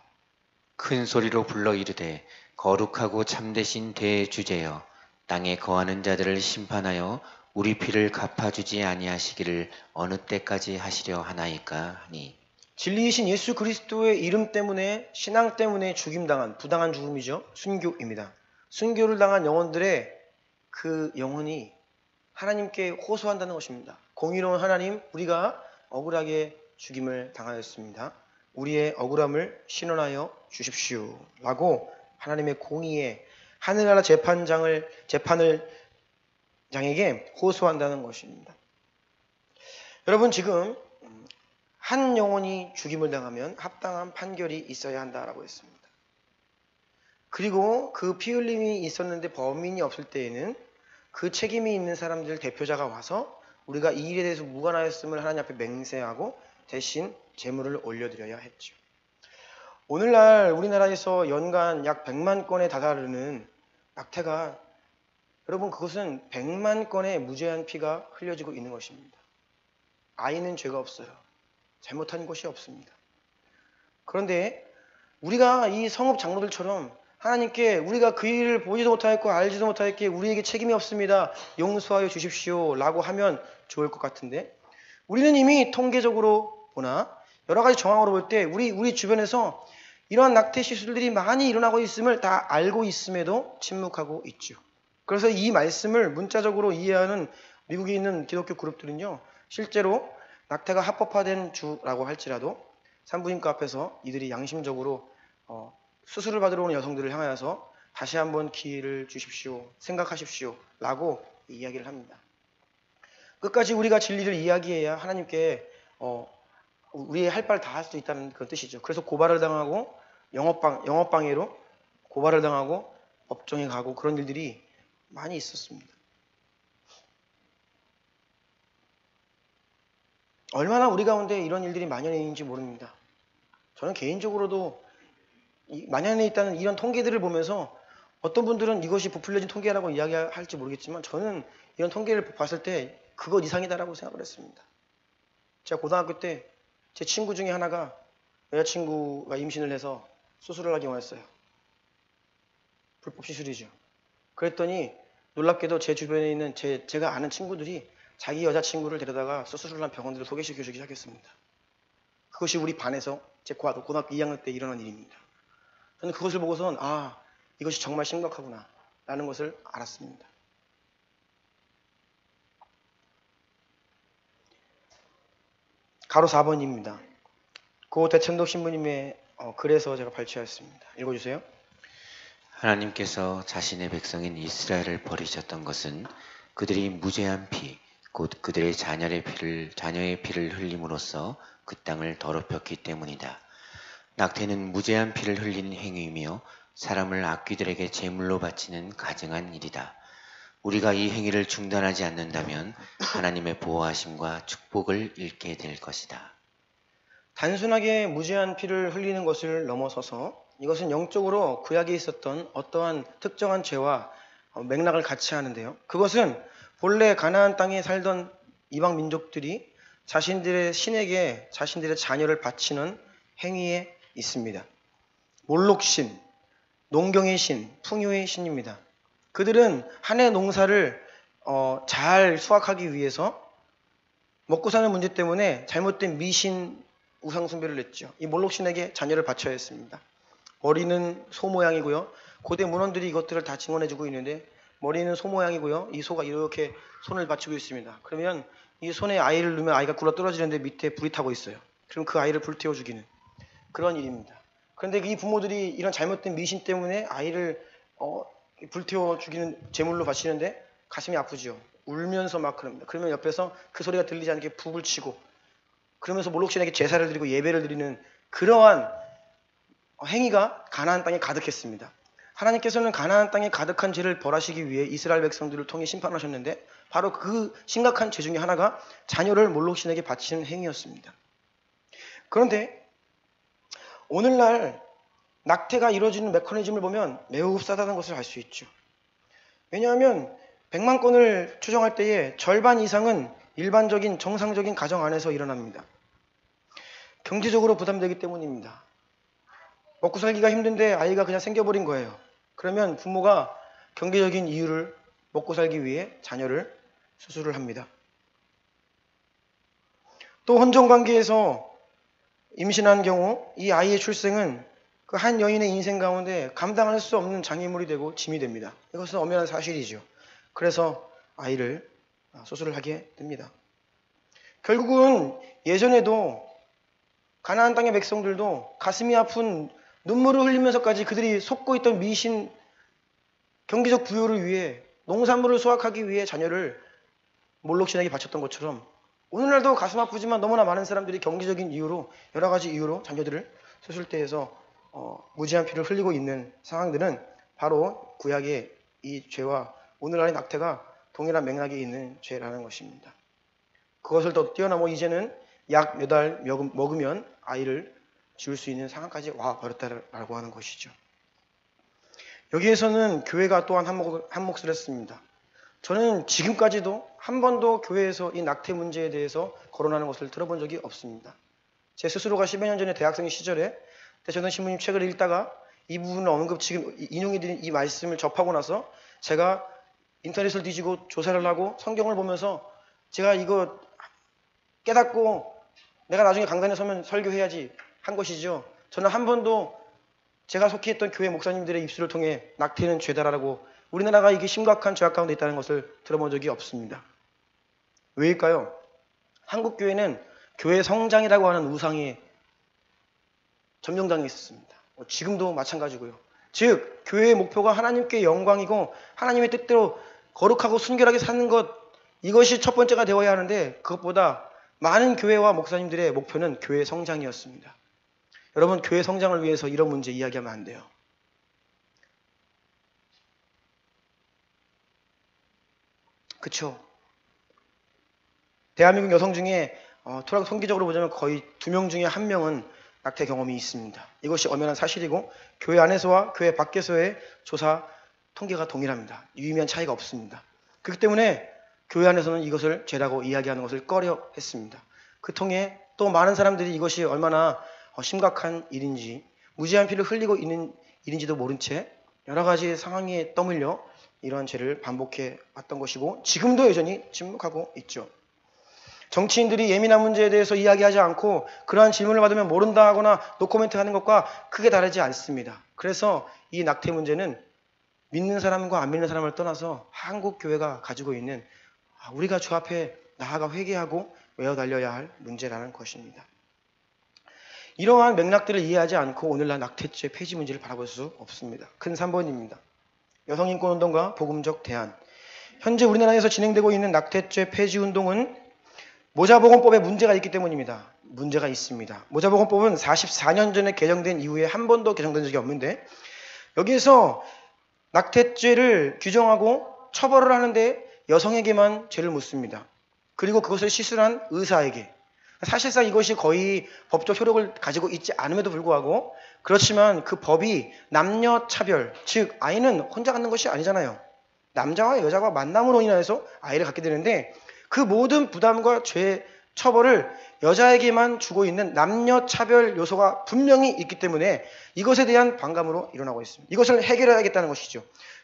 큰 소리로 불러 이르되 거룩하고 참되신 대주제여 땅에 거하는 자들을 심판하여 우리 피를 갚아주지 아니하시기를 어느 때까지 하시려 하나이까 하니. 진리이신 예수 그리스도의 이름 때문에, 신앙 때문에 죽임당한, 부당한 죽음이죠. 순교입니다. 순교를 당한 영혼들의 그 영혼이 하나님께 호소한다는 것입니다. 공의로운 하나님, 우리가 억울하게 죽임을 당하였습니다. 우리의 억울함을 신원하여 주십시오. 라고 하나님의 공의에 하늘나라 재판장에게 호소한다는 것입니다. 여러분, 지금 한 영혼이 죽임을 당하면 합당한 판결이 있어야 한다라고 했습니다. 그리고 그 피 흘림이 있었는데 범인이 없을 때에는 그 책임이 있는 사람들 대표자가 와서 우리가 이 일에 대해서 무관하였음을 하나님 앞에 맹세하고 대신 제물을 올려드려야 했죠. 오늘날 우리나라에서 연간 약 100만 건에 다다르는 낙태가, 여러분, 그것은 100만 건의 무죄한 피가 흘려지고 있는 것입니다. 아이는 죄가 없어요. 잘못한 것이 없습니다. 그런데 우리가 이 성읍 장로들처럼 하나님께 우리가 그 일을 보지도 못하였고 알지도 못하였기에 우리에게 책임이 없습니다. 용서하여 주십시오 라고 하면 좋을 것 같은데, 우리는 이미 통계적으로 보나 여러 가지 정황으로 볼 때 우리 주변에서 이러한 낙태 시술들이 많이 일어나고 있음을 다 알고 있음에도 침묵하고 있죠. 그래서 이 말씀을 문자적으로 이해하는 미국에 있는 기독교 그룹들은요, 실제로 낙태가 합법화된 주라고 할지라도 산부인과 앞에서 이들이 양심적으로 수술을 받으러 오는 여성들을 향하여서 다시 한번 기회를 주십시오, 생각하십시오 라고 이야기를 합니다. 끝까지 우리가 진리를 이야기해야 하나님께 우리의 할 바를 다 할 수 있다는 그런 뜻이죠. 그래서 고발을 당하고 영업방해로 고발을 당하고 법정에 가고 그런 일들이 많이 있었습니다. 얼마나 우리 가운데 이런 일들이 만연해 있는지 모릅니다. 저는 개인적으로도 만연해 있다는 이런 통계들을 보면서 어떤 분들은 이것이 부풀려진 통계라고 이야기할지 모르겠지만 저는 이런 통계를 봤을 때 그것 이상이다라고 생각을 했습니다. 제가 고등학교 때 제 친구 중에 하나가 여자친구가 임신을 해서 수술을 하기 원했어요. 불법 시술이죠. 그랬더니 놀랍게도 제 주변에 있는 제가 아는 친구들이 자기 여자친구를 데려다가 수술을 한 병원들을 소개시켜주기 시작했습니다. 그것이 우리 반에서 제 고등학교 2학년 때 일어난 일입니다. 저는 그것을 보고선 이것이 정말 심각하구나 라는 것을 알았습니다. 가로 4번입니다. 고 대천독 신부님의 글에서 제가 발췌하였습니다. 읽어주세요. 하나님께서 자신의 백성인 이스라엘을 버리셨던 것은 그들이 무죄한 피, 곧 그들의 자녀의 피를 흘림으로써 그 땅을 더럽혔기 때문이다. 낙태는 무죄한 피를 흘리는 행위이며 사람을 악귀들에게 제물로 바치는 가증한 일이다. 우리가 이 행위를 중단하지 않는다면 하나님의 보호하심과 축복을 잃게 될 것이다. 단순하게 무죄한 피를 흘리는 것을 넘어서서 이것은 영적으로 구약에 있었던 어떠한 특정한 죄와 맥락을 같이 하는데요. 그것은 본래 가나안 땅에 살던 이방 민족들이 자신들의 신에게 자신들의 자녀를 바치는 행위에 있습니다. 몰록신, 농경의 신, 풍요의 신입니다. 그들은 한 해 농사를 잘 수확하기 위해서 먹고 사는 문제 때문에 잘못된 미신 우상 숭배를 했죠. 이 몰록신에게 자녀를 바쳐야 했습니다. 머리는 소 모양이고요. 고대 문헌들이 이것들을 다 증언해주고 있는데 머리는 소 모양이고요. 이 소가 이렇게 손을 받치고 있습니다. 그러면 이 손에 아이를 넣으면 아이가 굴러 떨어지는데 밑에 불이 타고 있어요. 그럼 그 아이를 불태워 죽이는 그런 일입니다. 그런데 이 부모들이 이런 잘못된 미신 때문에 아이를 불태워 죽이는 제물로 바치는데 가슴이 아프죠. 울면서 막 그럽니다. 그러면 옆에서 그 소리가 들리지 않게 북을 치고 그러면서 몰록신에게 제사를 드리고 예배를 드리는 그러한 행위가 가나안 땅에 가득했습니다. 하나님께서는 가나안 땅에 가득한 죄를 벌하시기 위해 이스라엘 백성들을 통해 심판하셨는데 바로 그 심각한 죄 중에 하나가 자녀를 몰록신에게 바치는 행위였습니다. 그런데 오늘날 낙태가 이루어지는 메커니즘을 보면 매우 흡사하다는 것을 알 수 있죠. 왜냐하면 100만 건을 추정할 때에 절반 이상은 일반적인 정상적인 가정 안에서 일어납니다. 경제적으로 부담되기 때문입니다. 먹고 살기가 힘든데 아이가 그냥 생겨버린 거예요. 그러면 부모가 경제적인 이유를 먹고 살기 위해 자녀를 수술을 합니다. 또 혼전관계에서 임신한 경우 이 아이의 출생은 그 한 여인의 인생 가운데 감당할 수 없는 장애물이 되고 짐이 됩니다. 이것은 엄연한 사실이죠. 그래서 아이를 수술을 하게 됩니다. 결국은 예전에도 가나안 땅의 백성들도 가슴이 아픈 눈물을 흘리면서까지 그들이 속고 있던 미신 경제적 부여를 위해 농산물을 수확하기 위해 자녀를 몰록신에게 바쳤던 것처럼 오늘날도 가슴 아프지만 너무나 많은 사람들이 경제적인 이유로 여러 가지 이유로 자녀들을 수술대에서 무지한 피를 흘리고 있는 상황들은 바로 구약의 이 죄와 오늘날의 낙태가 동일한 맥락에 있는 죄라는 것입니다. 그것을 더 뛰어넘어 이제는 약 몇 알 먹으면 아이를 지울 수 있는 상황까지 와버렸다라고 하는 것이죠. 여기에서는 교회가 또한 한 몫을 했습니다. 저는 지금까지도 한 번도 교회에서 이 낙태 문제에 대해서 거론하는 것을 들어본 적이 없습니다. 제 스스로가 10여 년 전에 대학생 시절에 대전원 신부님 책을 읽다가 이 부분을 지금 인용해 드린 이 말씀을 접하고 나서 제가 인터넷을 뒤지고 조사를 하고 성경을 보면서 제가 이거 깨닫고 내가 나중에 강단에 서면 설교해야지 한 것이죠. 저는 한 번도 제가 속해 있던 교회 목사님들의 입술을 통해 낙태는 죄다라고 우리나라가 이게 심각한 죄악 가운데 있다는 것을 들어본 적이 없습니다. 왜일까요? 한국 교회는 교회 성장이라고 하는 우상에 점령당해 있었습니다. 지금도 마찬가지고요. 즉 교회의 목표가 하나님께 영광이고 하나님의 뜻대로 거룩하고 순결하게 사는 것, 이것이 첫 번째가 되어야 하는데 그것보다 많은 교회와 목사님들의 목표는 교회 성장이었습니다. 여러분, 교회 성장을 위해서 이런 문제 이야기하면 안 돼요. 그쵸? 대한민국 여성 중에 통계적으로 보자면 거의 2명 중에 1명은 낙태 경험이 있습니다. 이것이 엄연한 사실이고 교회 안에서와 교회 밖에서의 조사 통계가 동일합니다. 유의미한 차이가 없습니다. 그렇기 때문에 교회 안에서는 이것을 죄라고 이야기하는 것을 꺼려 했습니다. 그 통해 또 많은 사람들이 이것이 얼마나 심각한 일인지, 무지한 피를 흘리고 있는 일인지도 모른 채 여러 가지 상황에 떠밀려 이러한 죄를 반복해 왔던 것이고 지금도 여전히 침묵하고 있죠. 정치인들이 예민한 문제에 대해서 이야기하지 않고 그러한 질문을 받으면 모른다 하거나 노코멘트 하는 것과 크게 다르지 않습니다. 그래서 이 낙태 문제는 믿는 사람과 안 믿는 사람을 떠나서 한국 교회가 가지고 있는 우리가 주 앞에 나아가 회개하고 외워달려야 할 문제라는 것입니다. 이러한 맥락들을 이해하지 않고 오늘날 낙태죄 폐지 문제를 바라볼 수 없습니다. 큰 3번입니다. 여성인권운동과 복음적 대안. 현재 우리나라에서 진행되고 있는 낙태죄 폐지 운동은 모자보건법에 문제가 있기 때문입니다. 문제가 있습니다. 모자보건법은 44년 전에 개정된 이후에 한 번도 개정된 적이 없는데 여기에서 낙태죄를 규정하고 처벌을 하는데 여성에게만 죄를 묻습니다. 그리고 그것을 시술한 의사에게. 사실상 이것이 거의 법적 효력을 가지고 있지 않음에도 불구하고 그렇지만 그 법이 남녀 차별, 즉 아이는 혼자 갖는 것이 아니잖아요. 남자와 여자가 만남으로 인해서 아이를 갖게 되는데 그 모든 부담과 죄 처벌을 여자에게만 주고 있는 남녀 차별 요소가 분명히 있기 때문에 이것에 대한 반감으로 일어나고 있습니다. 이것을 해결해야겠다는 것이죠.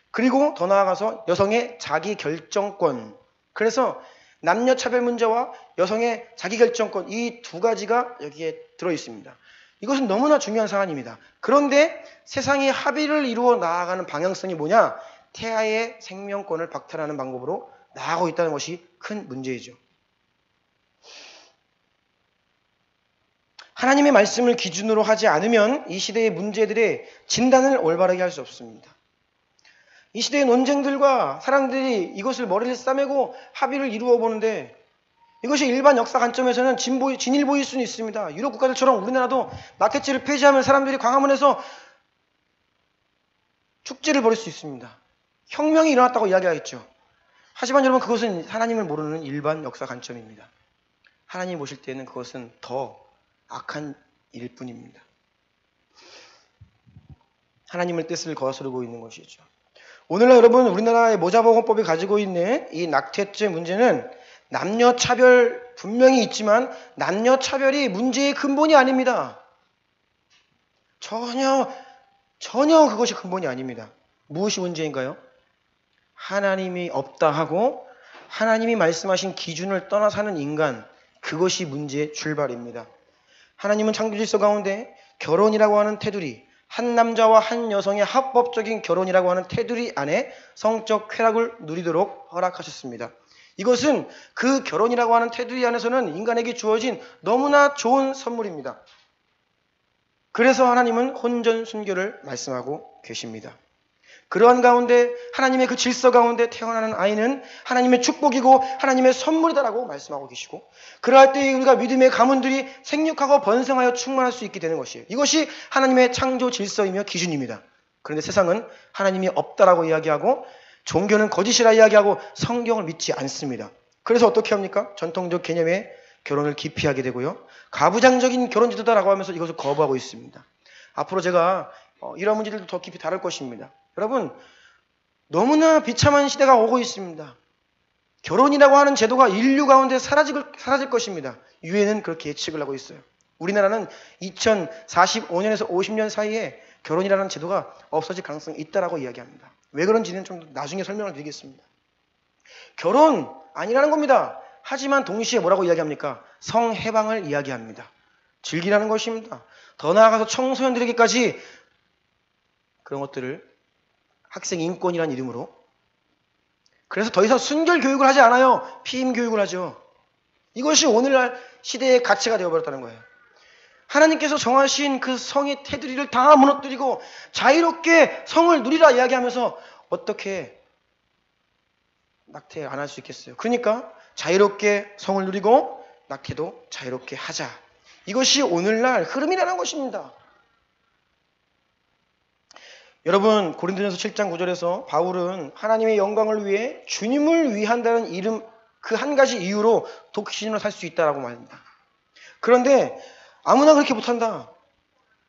그리고 더 나아가서 여성의 자기 결정권. 그래서 남녀 차별 문제와 여성의 자기 결정권, 이 두 가지가 여기에 들어 있습니다. 이것은 너무나 중요한 사안입니다. 그런데 세상이 합의를 이루어 나아가는 방향성이 뭐냐? 태아의 생명권을 박탈하는 방법으로 나아가고 있다는 것이 큰 문제이죠. 하나님의 말씀을 기준으로 하지 않으면 이 시대의 문제들의 진단을 올바르게 할 수 없습니다. 이 시대의 논쟁들과 사람들이 이것을 머리를 싸매고 합의를 이루어 보는데 이것이 일반 역사 관점에서는 진일보일 수는 있습니다. 유럽 국가들처럼 우리나라도 낙태죄를 폐지하면 사람들이 광화문에서 축제를 벌일 수 있습니다. 혁명이 일어났다고 이야기하겠죠. 하지만 여러분, 그것은 하나님을 모르는 일반 역사 관점입니다. 하나님 보실 때는 그것은 더 악한 일일 뿐입니다. 하나님의 뜻을 거스르고 있는 것이죠. 오늘날 여러분, 우리나라의 모자보건법이 가지고 있는 이 낙태죄 문제는 남녀 차별 분명히 있지만 남녀 차별이 문제의 근본이 아닙니다. 전혀 그것이 근본이 아닙니다. 무엇이 문제인가요? 하나님이 없다 하고 하나님이 말씀하신 기준을 떠나 사는 인간, 그것이 문제의 출발입니다. 하나님은 창조 질서 가운데 결혼이라고 하는 테두리, 한 남자와 한 여성의 합법적인 결혼이라고 하는 테두리 안에 성적 쾌락을 누리도록 허락하셨습니다. 이것은 그 결혼이라고 하는 테두리 안에서는 인간에게 주어진 너무나 좋은 선물입니다. 그래서 하나님은 혼전순결을 말씀하고 계십니다. 그러한 가운데 하나님의 그 질서 가운데 태어나는 아이는 하나님의 축복이고 하나님의 선물이다라고 말씀하고 계시고, 그러할 때 우리가 믿음의 가문들이 생육하고 번성하여 충만할 수 있게 되는 것이에요. 이것이 하나님의 창조 질서이며 기준입니다. 그런데 세상은 하나님이 없다라고 이야기하고 종교는 거짓이라 이야기하고 성경을 믿지 않습니다. 그래서 어떻게 합니까? 전통적 개념의 결혼을 기피하게 되고요. 가부장적인 결혼 제도다라고 하면서 이것을 거부하고 있습니다. 앞으로 제가 이런 문제들도 더 깊이 다룰 것입니다. 여러분, 너무나 비참한 시대가 오고 있습니다. 결혼이라고 하는 제도가 인류 가운데 사라질 것입니다. 유엔은 그렇게 예측을 하고 있어요. 우리나라는 2045년에서 50년 사이에 결혼이라는 제도가 없어질 가능성이 있다라고 이야기합니다. 왜 그런지는 좀 나중에 설명을 드리겠습니다. 결혼 아니라는 겁니다. 하지만 동시에 뭐라고 이야기합니까? 성해방을 이야기합니다. 즐기라는 것입니다. 더 나아가서 청소년들에게까지 그런 것들을 학생 인권이라는 이름으로, 그래서 더 이상 순결 교육을 하지 않아요. 피임 교육을 하죠. 이것이 오늘날 시대의 가치가 되어버렸다는 거예요. 하나님께서 정하신 그 성의 테두리를 다 무너뜨리고 자유롭게 성을 누리라 이야기하면서 어떻게 낙태 안 할 수 있겠어요? 그러니까 자유롭게 성을 누리고 낙태도 자유롭게 하자. 이것이 오늘날 흐름이라는 것입니다. 여러분, 고린도전서 7장 9절에서 바울은 하나님의 영광을 위해 주님을 위한다는 이름, 그 한 가지 이유로 독신으로 살 수 있다라고 말합니다. 그런데 아무나 그렇게 못한다.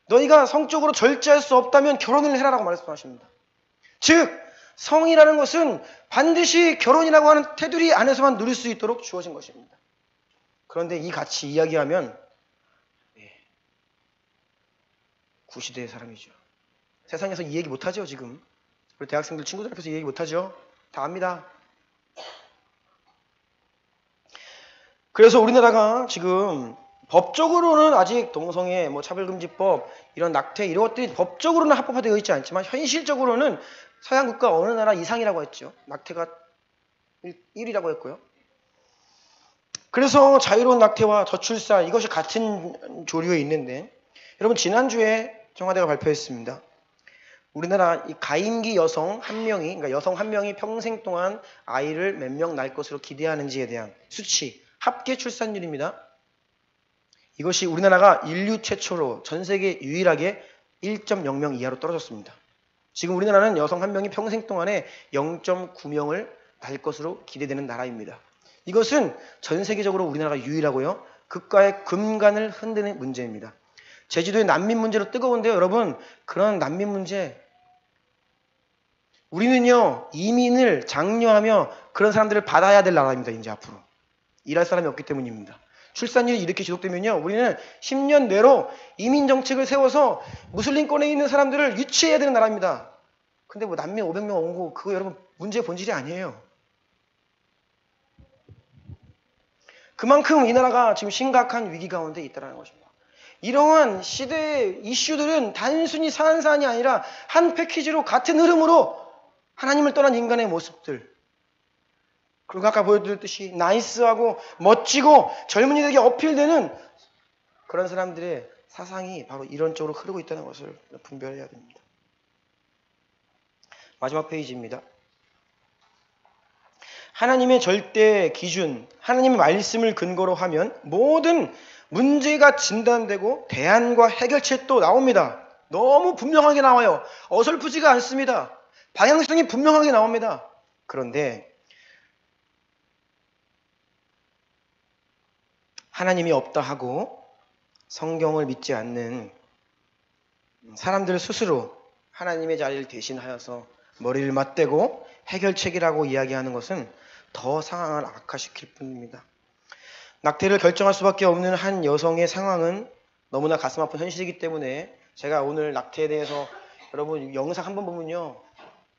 너희가 성적으로 절제할 수 없다면 결혼을 해라라고 말씀하십니다. 즉, 성이라는 것은 반드시 결혼이라고 하는 테두리 안에서만 누릴 수 있도록 주어진 것입니다. 그런데 이 가치 이야기하면 구시대의 사람이죠. 세상에서 이 얘기 못하죠, 지금. 우리 대학생들 친구들 앞에서 이 얘기 못하죠. 다 압니다. 그래서 우리나라가 지금 법적으로는 아직 동성애, 차별금지법, 이런 낙태 이런 것들이 법적으로는 합법화되어 있지 않지만 현실적으로는 서양 국가 어느 나라 이상이라고 했죠. 낙태가 1위라고 했고요. 그래서 자유로운 낙태와 저출산, 이것이 같은 조류에 있는데, 여러분, 지난주에 청와대가 발표했습니다. 우리나라 이 가임기 여성 한 명이, 그러니까 여성 한 명이 평생 동안 아이를 몇 명 낳을 것으로 기대하는지에 대한 수치, 합계 출산율입니다. 이것이 우리나라가 인류 최초로 전 세계 유일하게 1.0명 이하로 떨어졌습니다. 지금 우리나라는 여성 한 명이 평생 동안에 0.9명을 낳을 것으로 기대되는 나라입니다. 이것은 전 세계적으로 우리나라가 유일하고요. 국가의 근간을 흔드는 문제입니다. 제주도의 난민 문제로 뜨거운데요. 여러분, 그런 난민 문제, 우리는요, 이민을 장려하며 그런 사람들을 받아야 될 나라입니다. 이제 앞으로. 일할 사람이 없기 때문입니다. 출산율이 이렇게 지속되면요, 우리는 10년 내로 이민 정책을 세워서 무슬림권에 있는 사람들을 유치해야 되는 나라입니다. 근데 난민 500명 온 거, 그거 여러분 문제의 본질이 아니에요. 그만큼 이 나라가 지금 심각한 위기 가운데 있다는 것입니다. 이러한 시대의 이슈들은 단순히 사안이 아니라 한 패키지로 같은 흐름으로 하나님을 떠난 인간의 모습들, 그리고 아까 보여드렸듯이 나이스하고 멋지고 젊은이들에게 어필되는 그런 사람들의 사상이 바로 이런 쪽으로 흐르고 있다는 것을 분별해야 됩니다. 마지막 페이지입니다. 하나님의 절대 기준, 하나님의 말씀을 근거로 하면 모든 문제가 진단되고 대안과 해결책도 나옵니다. 너무 분명하게 나와요. 어설프지가 않습니다. 방향성이 분명하게 나옵니다. 그런데 하나님이 없다 하고 성경을 믿지 않는 사람들 스스로 하나님의 자리를 대신하여서 머리를 맞대고 해결책이라고 이야기하는 것은 더 상황을 악화시킬 뿐입니다. 낙태를 결정할 수밖에 없는 한 여성의 상황은 너무나 가슴 아픈 현실이기 때문에 제가 오늘 낙태에 대해서 여러분 영상 한번 보면요,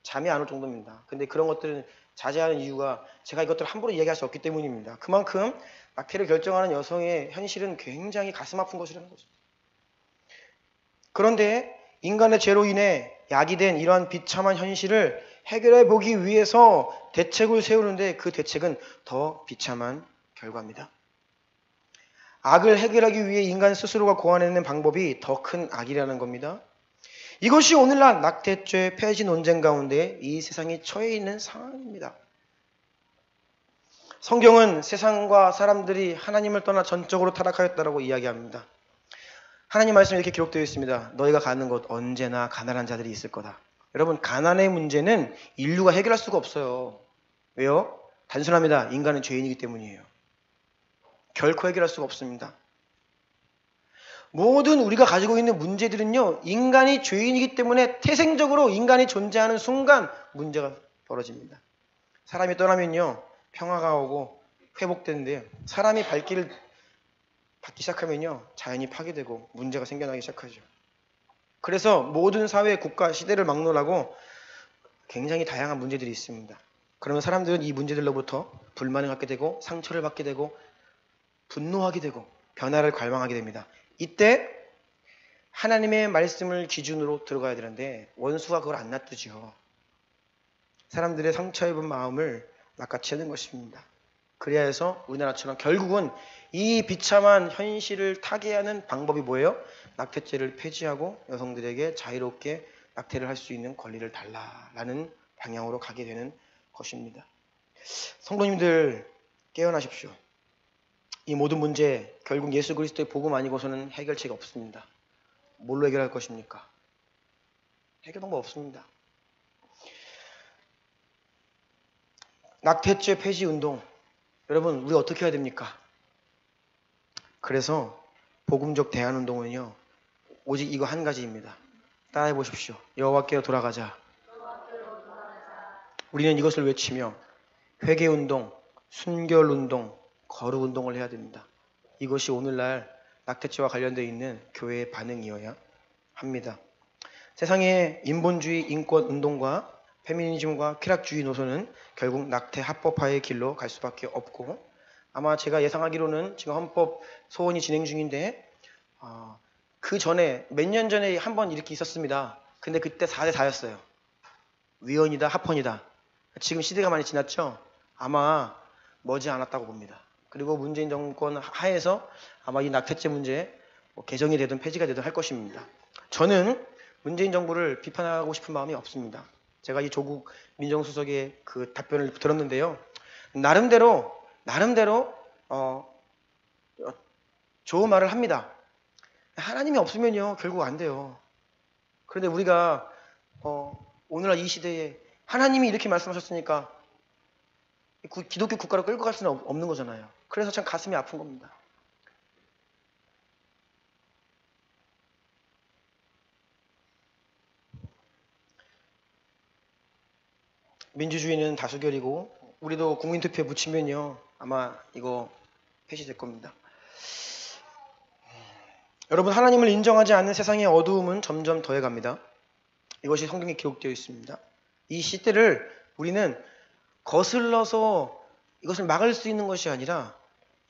잠이 안 올 정도입니다. 근데 그런 것들은 자제하는 이유가 제가 이것들을 함부로 이야기할 수 없기 때문입니다. 그만큼 낙태를 결정하는 여성의 현실은 굉장히 가슴 아픈 것이라는 거죠. 그런데 인간의 죄로 인해 야기된 이러한 비참한 현실을 해결해 보기 위해서 대책을 세우는데 그 대책은 더 비참한 결과입니다. 악을 해결하기 위해 인간 스스로가 고안해낸 방법이 더 큰 악이라는 겁니다. 이것이 오늘날 낙태죄 폐지 논쟁 가운데 이 세상이 처해 있는 상황입니다. 성경은 세상과 사람들이 하나님을 떠나 전적으로 타락하였다라고 이야기합니다. 하나님 말씀에 이렇게 기록되어 있습니다. 너희가 가는 곳 언제나 가난한 자들이 있을 거다. 여러분, 가난의 문제는 인류가 해결할 수가 없어요. 왜요? 단순합니다. 인간은 죄인이기 때문이에요. 결코 해결할 수가 없습니다. 모든 우리가 가지고 있는 문제들은요, 인간이 죄인이기 때문에 태생적으로 인간이 존재하는 순간 문제가 벌어집니다. 사람이 떠나면요, 평화가 오고 회복되는데요, 사람이 발길을 받기 시작하면요, 자연이 파괴되고 문제가 생겨나기 시작하죠. 그래서 모든 사회, 국가, 시대를 막론하고 굉장히 다양한 문제들이 있습니다. 그러면 사람들은 이 문제들로부터 불만을 갖게 되고 상처를 받게 되고 분노하게 되고 변화를 갈망하게 됩니다. 이때 하나님의 말씀을 기준으로 들어가야 되는데 원수가 그걸 안 놔두죠. 사람들의 상처 입은 마음을 낚아채는 것입니다. 그래야 해서 우리나라처럼 결국은 이 비참한 현실을 타개하는 방법이 뭐예요? 낙태죄를 폐지하고 여성들에게 자유롭게 낙태를 할 수 있는 권리를 달라라는 방향으로 가게 되는 것입니다. 성도님들 깨어나십시오. 이 모든 문제 결국 예수 그리스도의 복음 아니고서는 해결책이 없습니다. 뭘로 해결할 것입니까? 해결 방법 없습니다. 낙태죄 폐지 운동, 여러분 우리 어떻게 해야 됩니까? 그래서 복음적 대안운동은요, 오직 이거 한 가지입니다. 따라해 보십시오. 여호와께로 돌아가자. 우리는 이것을 외치며 회개운동, 순결운동, 거룩운동을 해야 됩니다. 이것이 오늘날 낙태죄와 관련되어 있는 교회의 반응이어야 합니다. 세상의 인본주의 인권운동과 페미니즘과 쾌락주의 노선은 결국 낙태 합법화의 길로 갈 수밖에 없고, 아마 제가 예상하기로는 지금 헌법 소원이 진행 중인데 그 전에 몇 년 전에 한번 이렇게 있었습니다. 근데 그때 4대 4였어요. 위헌이다 합헌이다. 지금 시대가 많이 지났죠? 아마 머지 않았다고 봅니다. 그리고 문재인 정권 하에서 아마 이 낙태죄 문제 개정이 되든 폐지가 되든 할 것입니다. 저는 문재인 정부를 비판하고 싶은 마음이 없습니다. 제가 이 조국 민정수석의 그 답변을 들었는데요, 나름대로 좋은 말을 합니다. 하나님이 없으면요 결국 안 돼요. 그런데 우리가 오늘날 이 시대에 하나님이 이렇게 말씀하셨으니까 기독교 국가를 끌고 갈 수는 없는 거잖아요. 그래서 참 가슴이 아픈 겁니다. 민주주의는 다수결이고 우리도 국민투표에 묻히면요 아마 이거 폐지될 겁니다. 여러분, 하나님을 인정하지 않는 세상의 어두움은 점점 더해갑니다. 이것이 성경에 기록되어 있습니다. 이 시대를 우리는 거슬러서 이것을 막을 수 있는 것이 아니라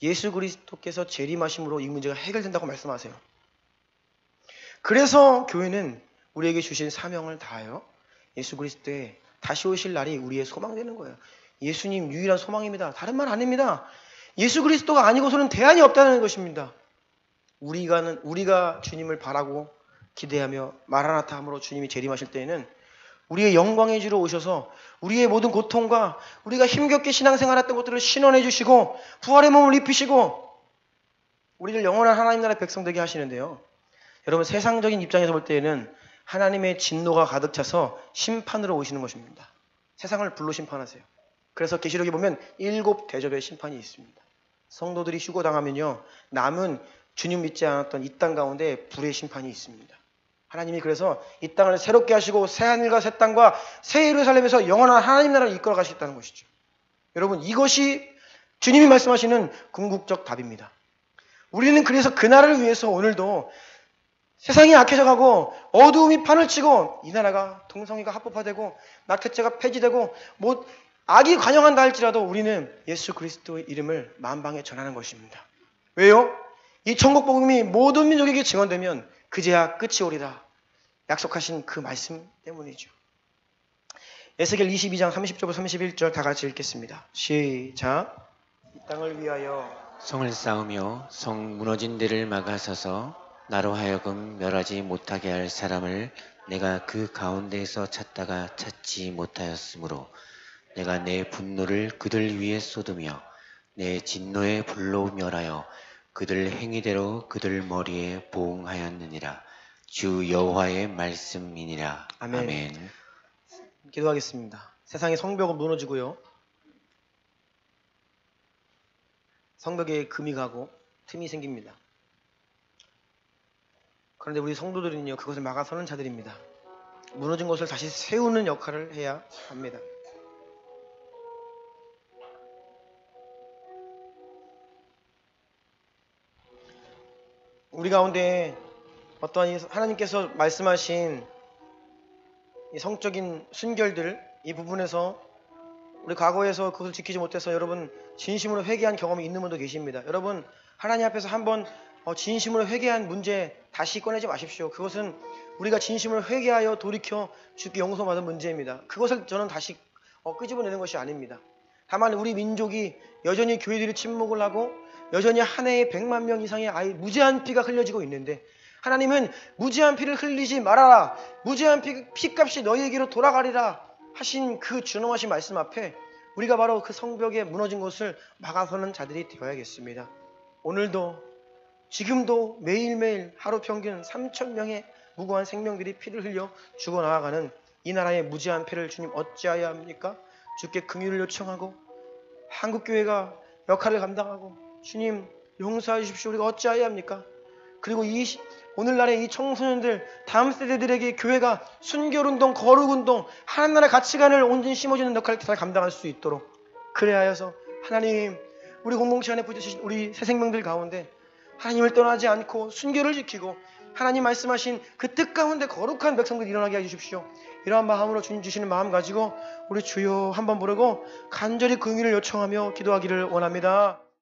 예수 그리스도께서 재림하심으로 이 문제가 해결된다고 말씀하세요. 그래서 교회는 우리에게 주신 사명을 다하여 예수 그리스도의 다시 오실 날이 우리의 소망되는 거예요. 예수님 유일한 소망입니다. 다른 말 아닙니다. 예수 그리스도가 아니고서는 대안이 없다는 것입니다. 우리가 주님을 바라고 기대하며 마라나타 함으로 주님이 재림하실 때에는 우리의 영광의 주로 오셔서 우리의 모든 고통과 우리가 힘겹게 신앙생활했던 것들을 신원해 주시고 부활의 몸을 입히시고 우리를 영원한 하나님 나라의 백성 되게 하시는데요. 여러분, 세상적인 입장에서 볼 때에는 하나님의 진노가 가득 차서 심판으로 오시는 것입니다. 세상을 불로 심판하세요. 그래서 계시록에 보면 7 대접의 심판이 있습니다. 성도들이 휴거당하면요 남은 주님 믿지 않았던 이 땅 가운데 불의 심판이 있습니다. 하나님이 그래서 이 땅을 새롭게 하시고 새하늘과 새 땅과 새 예루살렘에서 영원한 하나님 나라를 이끌어 가시겠다는 것이죠. 여러분, 이것이 주님이 말씀하시는 궁극적 답입니다. 우리는 그래서 그 나라를 위해서 오늘도 세상이 악해져 가고 어두움이 판을 치고 이 나라가 동성애가 합법화되고 낙태죄가 폐지되고 악이 관영한다 할지라도 우리는 예수 그리스도의 이름을 만방에 전하는 것입니다. 왜요? 이 천국 복음이 모든 민족에게 증언되면 그제야 끝이 오리라 약속하신 그 말씀 때문이죠. 에스겔 22장 30절부터 31절 다 같이 읽겠습니다. 시작. 이 땅을 위하여 성을 쌓으며 성 무너진 데를 막아서서 나로 하여금 멸하지 못하게 할 사람을 내가 그 가운데에서 찾다가 찾지 못하였으므로 내가 내 분노를 그들 위에 쏟으며 내 진노의 불로 멸하여 그들 행위대로 그들 머리에 보응하였느니라. 주 여호와의 말씀이니라. 아멘. 아멘. 기도하겠습니다. 세상의 성벽은 무너지고요. 성벽에 금이 가고 틈이 생깁니다. 그런데 우리 성도들은요, 그것을 막아서는 자들입니다. 무너진 것을 다시 세우는 역할을 해야 합니다. 우리 가운데 어떠한 하나님께서 말씀하신 이 성적인 순결들, 이 부분에서 우리 과거에서 그것을 지키지 못해서 여러분 진심으로 회개한 경험이 있는 분도 계십니다. 여러분 하나님 앞에서 한번 진심으로 회개한 문제 다시 꺼내지 마십시오. 그것은 우리가 진심으로 회개하여 돌이켜 주께 용서받은 문제입니다. 그것을 저는 다시 끄집어내는 것이 아닙니다. 다만 우리 민족이 여전히 교회들이 침묵을 하고 여전히 한 해에 100만 명 이상의 무죄한 피가 흘려지고 있는데 하나님은 무죄한 피를 흘리지 말아라. 무죄한 피값이 너희에게로 돌아가리라 하신 그 준엄하신 말씀 앞에 우리가 바로 그 성벽에 무너진 것을 막아서는 자들이 되어야겠습니다. 오늘도 지금도 매일매일 하루 평균 3,000명의 무고한 생명들이 피를 흘려 죽어나가는 이 나라의 무죄한 피를 주님 어찌하여야 합니까? 주께 긍휼을 요청하고 한국교회가 역할을 감당하고 주님 용서해 주십시오. 우리가 어찌하여야 합니까? 그리고 오늘날의 이 청소년들 다음 세대들에게 교회가 순결운동, 거룩운동, 하나님나라 가치관을 온전히 심어주는 역할을 잘 감당할 수 있도록 그래야 해서 하나님 우리 공동체 안에 부딪히신 우리 새 생명들 가운데 하나님을 떠나지 않고 순결을 지키고 하나님 말씀하신 그 뜻 가운데 거룩한 백성들이 일어나게 해주십시오. 이러한 마음으로 주님 주시는 마음 가지고 우리 주여 한번 부르고 간절히 긍휼을 요청하며 기도하기를 원합니다.